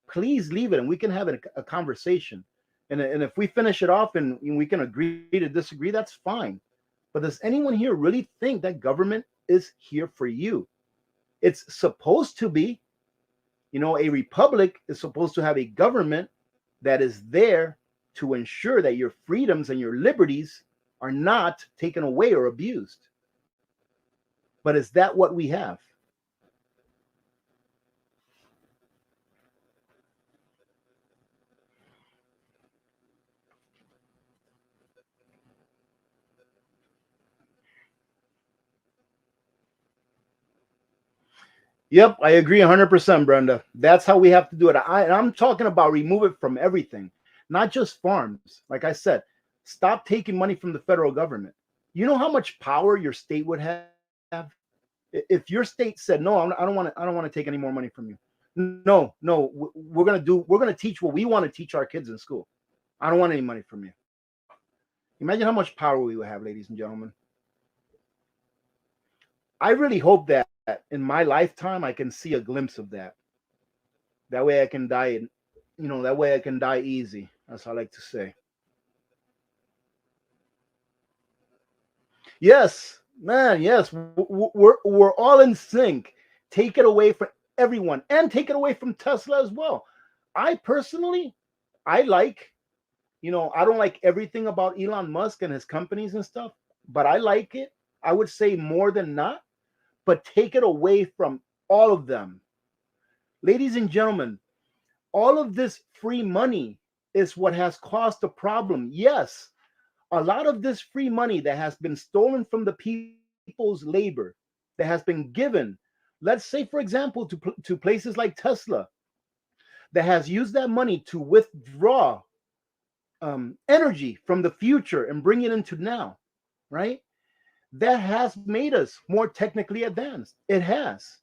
please leave it and we can have a conversation. And if we finish it off and we can agree to disagree, that's fine. But does anyone here really think that government is here for you? It's supposed to be. A republic is supposed to have a government that is there to ensure that your freedoms and your liberties are not taken away or abused. But is that what we have? Yep, I agree 100%, Brenda. That's how we have to do it. I'm talking about remove it from everything, not just farms. Like I said, stop taking money from the federal government. You know how much power your state would have if your state said, "No, I don't want to take any more money from you." No, no, we're gonna teach what we want to teach our kids in school. I don't want any money from you. Imagine how much power we would have, ladies and gentlemen. I really hope that in my lifetime I can see a glimpse of that. That way I can die, that way I can die easy, as I like to say. Yes, man, yes. We're all in sync. Take it away from everyone and take it away from Tesla as well. I personally, I like, I don't like everything about Elon Musk and his companies and stuff, but I like it. I would say more than not, but take it away from all of them. Ladies and gentlemen, all of this free money is what has caused the problem. Yes, a lot of this free money that has been stolen from the people's labor, that has been given, let's say, for example, to places like Tesla, that has used that money to withdraw energy from the future and bring it into now, right? That has made us more technically advanced. It has.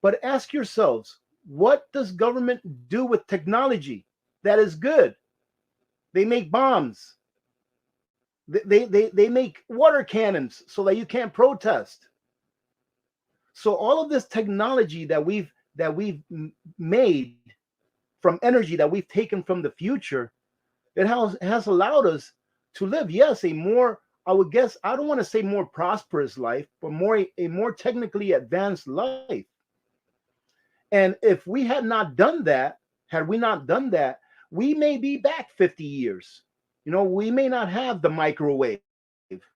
But ask yourselves, what does government do with technology that is good? They make bombs. They make water cannons so that you can't protest. So all of this technology that we've made from energy that we've taken from the future, it has allowed us to live, yes, a more, I would guess, I don't want to say more prosperous life, but a more technically advanced life. And if we had not done that, had we not done that, we may be back 50 years. We may not have the microwave,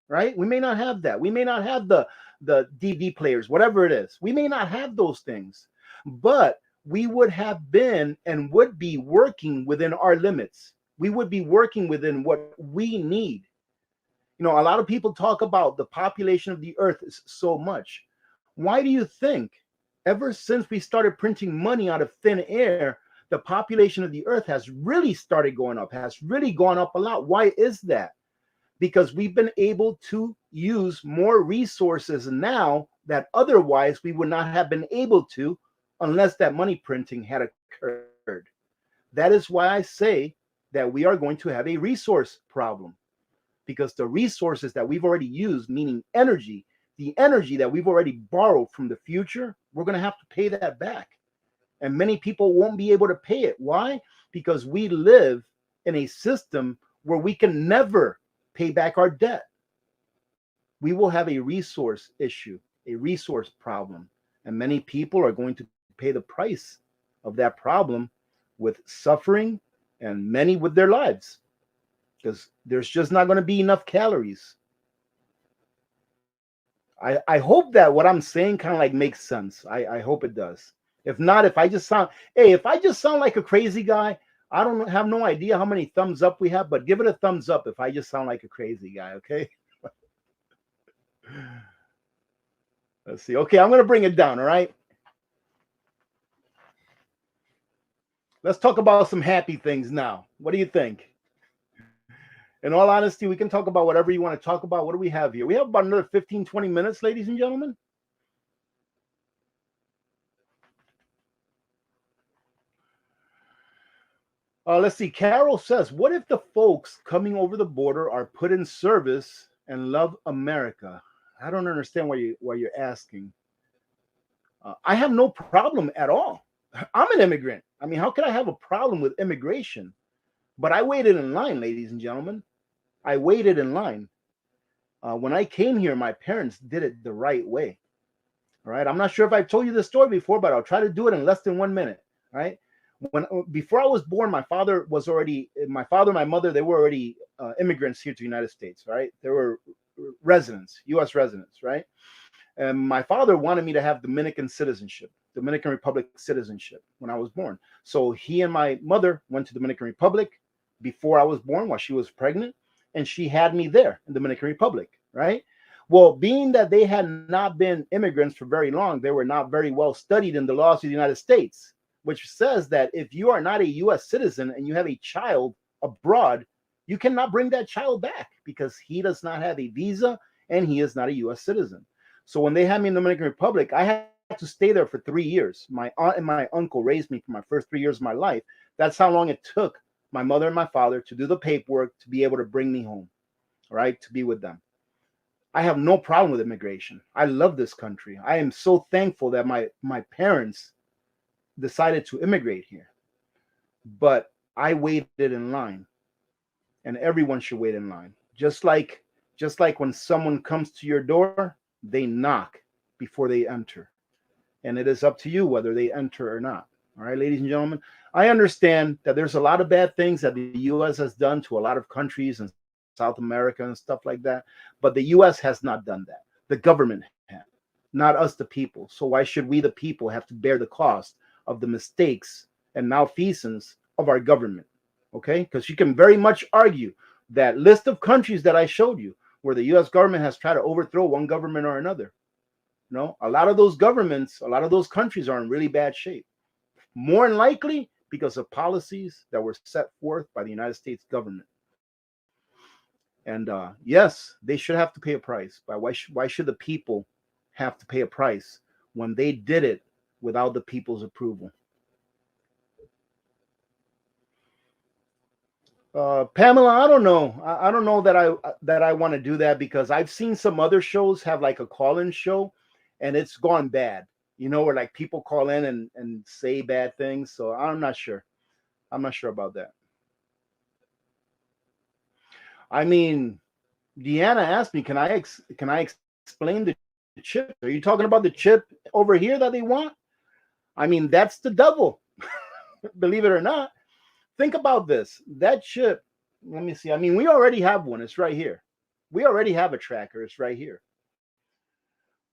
right? We may not have that. We may not have the DVD players, whatever it is. We may not have those things, but we would have been and would be working within our limits. We would be working within what we need. A lot of people talk about the population of the earth is so much. Why do you think ever since we started printing money out of thin air, the population of the earth has really started going up, has really gone up a lot? Why is that? Because we've been able to use more resources now that otherwise we would not have been able to unless that money printing had occurred. That is why I say that we are going to have a resource problem, because the resources that we've already used, meaning energy, the energy that we've already borrowed from the future, we're going to have to pay that back. And many people won't be able to pay it. Why? Because we live in a system where we can never pay back our debt. We will have a resource issue, a resource problem. And many people are going to pay the price of that problem with suffering, and many with their lives, because there's just not going to be enough calories. I hope that what I'm saying kind of like makes sense. I hope it does. If not, if I just sound like a crazy guy, I don't have no idea how many thumbs up we have, but give it a thumbs up if I just sound like a crazy guy, okay? Let's see. Okay, I'm going to bring it down, all right? Let's talk about some happy things now. What do you think? In all honesty, we can talk about whatever you want to talk about. What do we have here? We have about another 15, 20 minutes, ladies and gentlemen. Let's see. Carol says, what if the folks coming over the border are put in service and love America? I don't understand why you're asking. I have no problem at all. I'm an immigrant. I mean, how could I have a problem with immigration? But I waited in line, ladies and gentlemen. I waited in line. When I came here, my parents did it the right way. All right. I'm not sure if I've told you this story before, but I'll try to do it in less than 1 minute. All right. When before I was born, my father and my mother, they were already immigrants here to the United States. Right. They were residents, U.S. residents. Right. And my father wanted me to have Dominican citizenship, Dominican Republic citizenship when I was born. So he and my mother went to Dominican Republic before I was born while she was pregnant, and she had me there in Dominican Republic, right? Well, being that they had not been immigrants for very long, they were not very well studied in the laws of the United States, which says that if you are not a U.S. citizen and you have a child abroad, you cannot bring that child back because he does not have a visa and he is not a U.S. citizen. So when they had me in the Dominican Republic, I had to stay there for 3 years. My aunt and my uncle raised me for my first 3 years of my life. That's how long it took my mother and my father to do the paperwork to be able to bring me home, right? To be with them. I have no problem with immigration. I love this country. I am so thankful that my parents decided to immigrate here. But I waited in line, and everyone should wait in line. Just like when someone comes to your door, they knock before they enter. And it is up to you whether they enter or not. All right, ladies and gentlemen, I understand that there's a lot of bad things that the U.S. has done to a lot of countries and South America and stuff like that, but the U.S. has not done that. The government has, not us, the people. So why should we, the people, have to bear the cost of the mistakes and malfeasance of our government? Okay, because you can very much argue that list of countries that I showed you, where the U.S. government has tried to overthrow one government or another. No, a lot of those governments, a lot of those countries are in really bad shape. More than likely because of policies that were set forth by the United States government. And yes, they should have to pay a price. But why should the people have to pay a price when they did it without the people's approval? Pamela, I don't know. I don't know that I want to do that because I've seen some other shows have like a call-in show, and it's gone bad. Where like people call in and say bad things. So I'm not sure. I'm not sure about that. I mean, Deanna asked me, can I explain the chip? Are you talking about the chip over here that they want? I mean, that's the devil. Believe it or not. Think about this. That chip. Let me see. I mean, we already have one. It's right here. We already have a tracker. It's right here.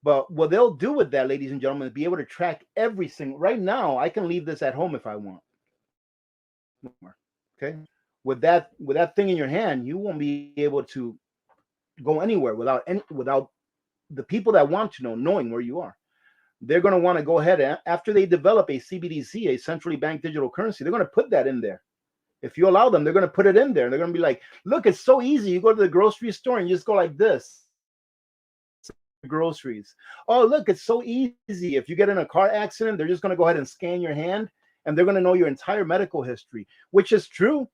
But what they'll do with that, ladies and gentlemen, is be able to track every single. Right now, I can leave this at home if I want. Okay. With that thing in your hand, you won't be able to go anywhere without the people that want to know knowing where you are. They're going to want to go ahead and after they develop a CBDC, a centrally banked digital currency, they're going to put that in there. If you allow them, they're going to put it in there. They're going to be like, look, it's so easy. You go to the grocery store and you just go like this. Groceries. Oh, look, it's so easy. If you get in a car accident, they're just going to go ahead and scan your hand and they're going to know your entire medical history, which is true.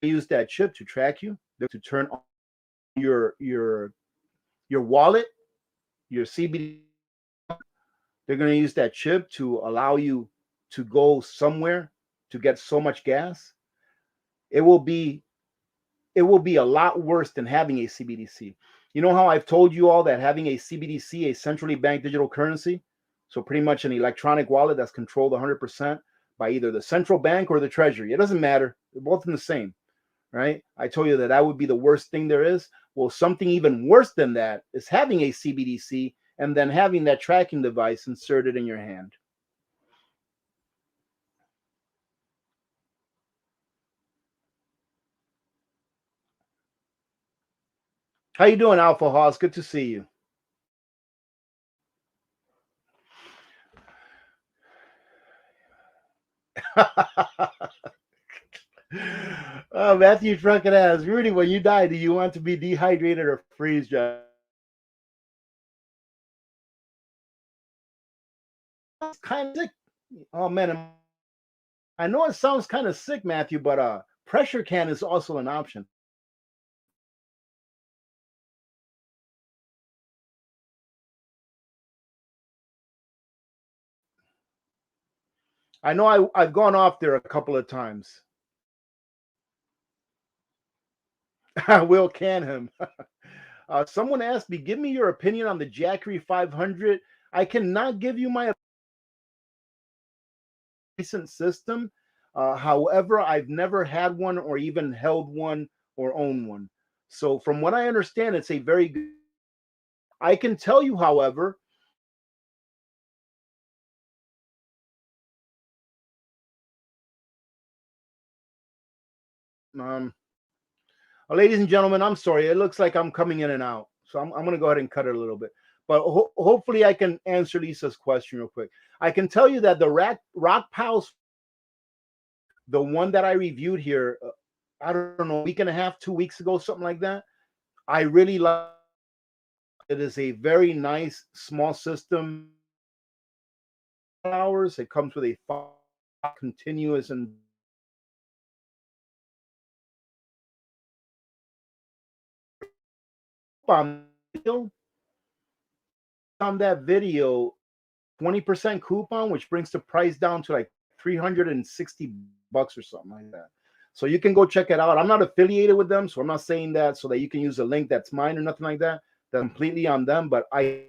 They use that chip to track you, to turn on your wallet, your CBD. They're going to use that chip to allow you to go somewhere to get so much gas. It will be a lot worse than having a CBDC. You know how I've told you all that having a CBDC, a centrally banked digital currency, so pretty much an electronic wallet that's controlled 100% by either the central bank or the treasury. It doesn't matter. They're both in the same, right? I told you that would be the worst thing there is. Well, something even worse than that is having a CBDC and then having that tracking device inserted in your hand. How you doing, Alpha Hoss? Good to see you. Oh, Matthew Truckett asks, Rudy, when you die, do you want to be dehydrated or freeze dried? It's kind of sick. Oh man, I know it sounds kind of sick, Matthew, but pressure can is also an option. I know I've gone off there a couple of times. I will can him. Someone asked me, give me your opinion on the Jackery 500. I cannot give you my recent system. However, I've never had one or even held one or owned one. So, from what I understand, it's a very good. I can tell you, however, um, ladies and gentlemen, I'm sorry. It looks like I'm coming in and out. So, I'm going to go ahead and cut it a little bit. But hopefully, I can answer Lisa's question real quick. I can tell you that the Rock Pals, the one that I reviewed here, I don't know, a week and a half, 2 weeks ago, something like that. I really like it. Is a very nice small system. Hours. It comes with a continuous and on that video 20% coupon, which brings the price down to like $360 or something like that. So you can go check it out. I'm not affiliated with them, so I'm not saying that so that you can use a link that's mine or nothing like that. That's completely on them, but I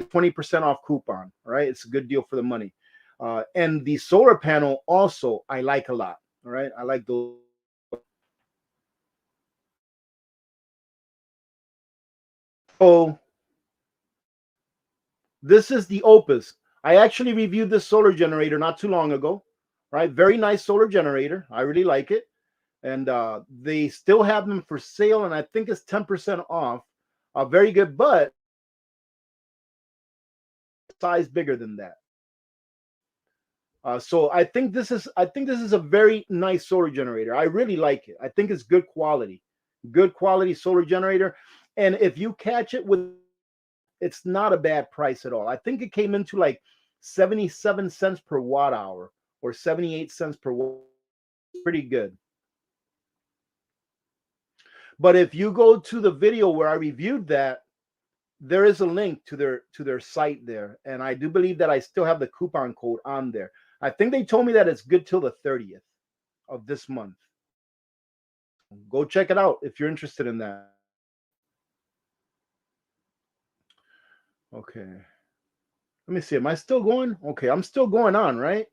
20% off coupon. All right, it's a good deal for the money. And the solar panel also I like a lot. All right, I like those. So this is the Opus. I actually reviewed this solar generator not too long ago. Right, very nice solar generator. I really like it, and they still have them for sale, and I think it's 10% off. Very good, but size bigger than that. So I think this is a very nice solar generator. I really like it. I think it's good quality solar generator. And if you catch it with, it's not a bad price at all. I think it came into like 77 cents per watt hour or 78 cents per watt. Pretty good. But if you go to the video where I reviewed that, there is a link to their site there, and I do believe that I still have the coupon code on there. I think they told me that it's good till the 30th of this month. Go check it out if you're interested in that. Okay. Let me see. Am I still going? Okay, I'm still going on, right?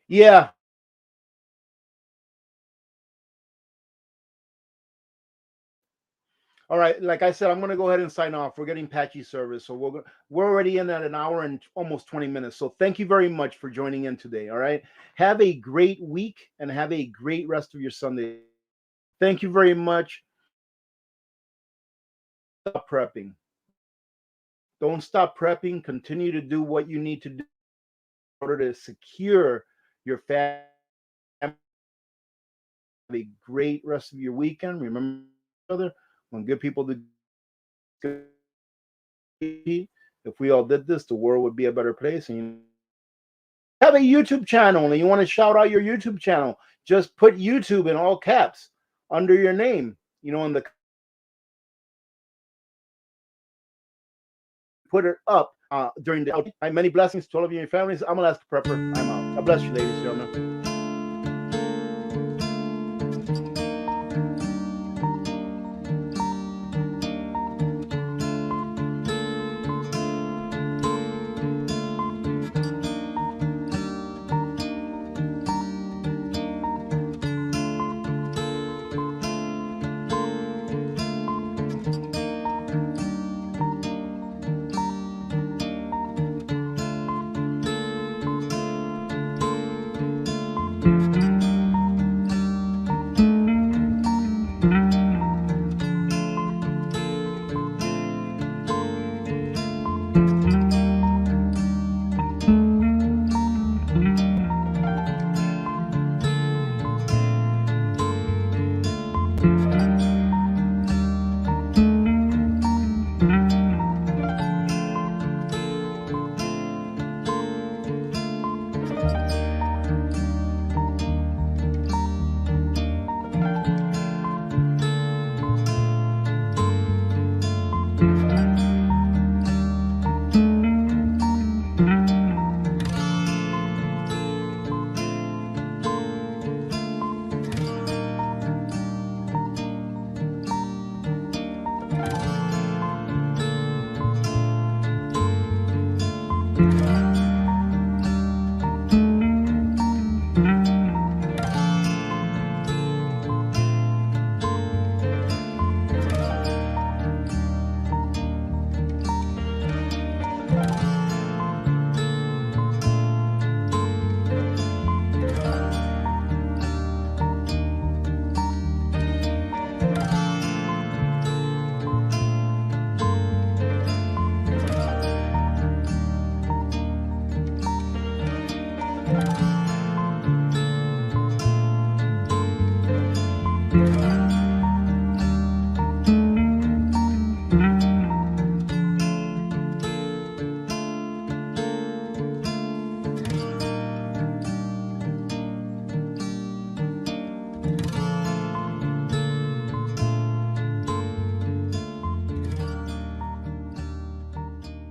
Yeah. All right. Like I said, I'm going to go ahead and sign off. We're getting patchy service, so we're already in at an hour and almost 20 minutes. So thank you very much for joining in today. All right. Have a great week and have a great rest of your Sunday. Thank you very much. Stop prepping. Don't stop prepping. Continue to do what you need to do in order to secure your family. Have a great rest of your weekend. Remember each other. When good people do good, if we all did this, the world would be a better place. And you have a YouTube channel and you want to shout out your YouTube channel, just put YouTube in all caps under your name. In the put it up during the many blessings to all of you and your families. I'm Alaska Prepper. I'm out. God bless you, ladies and gentlemen.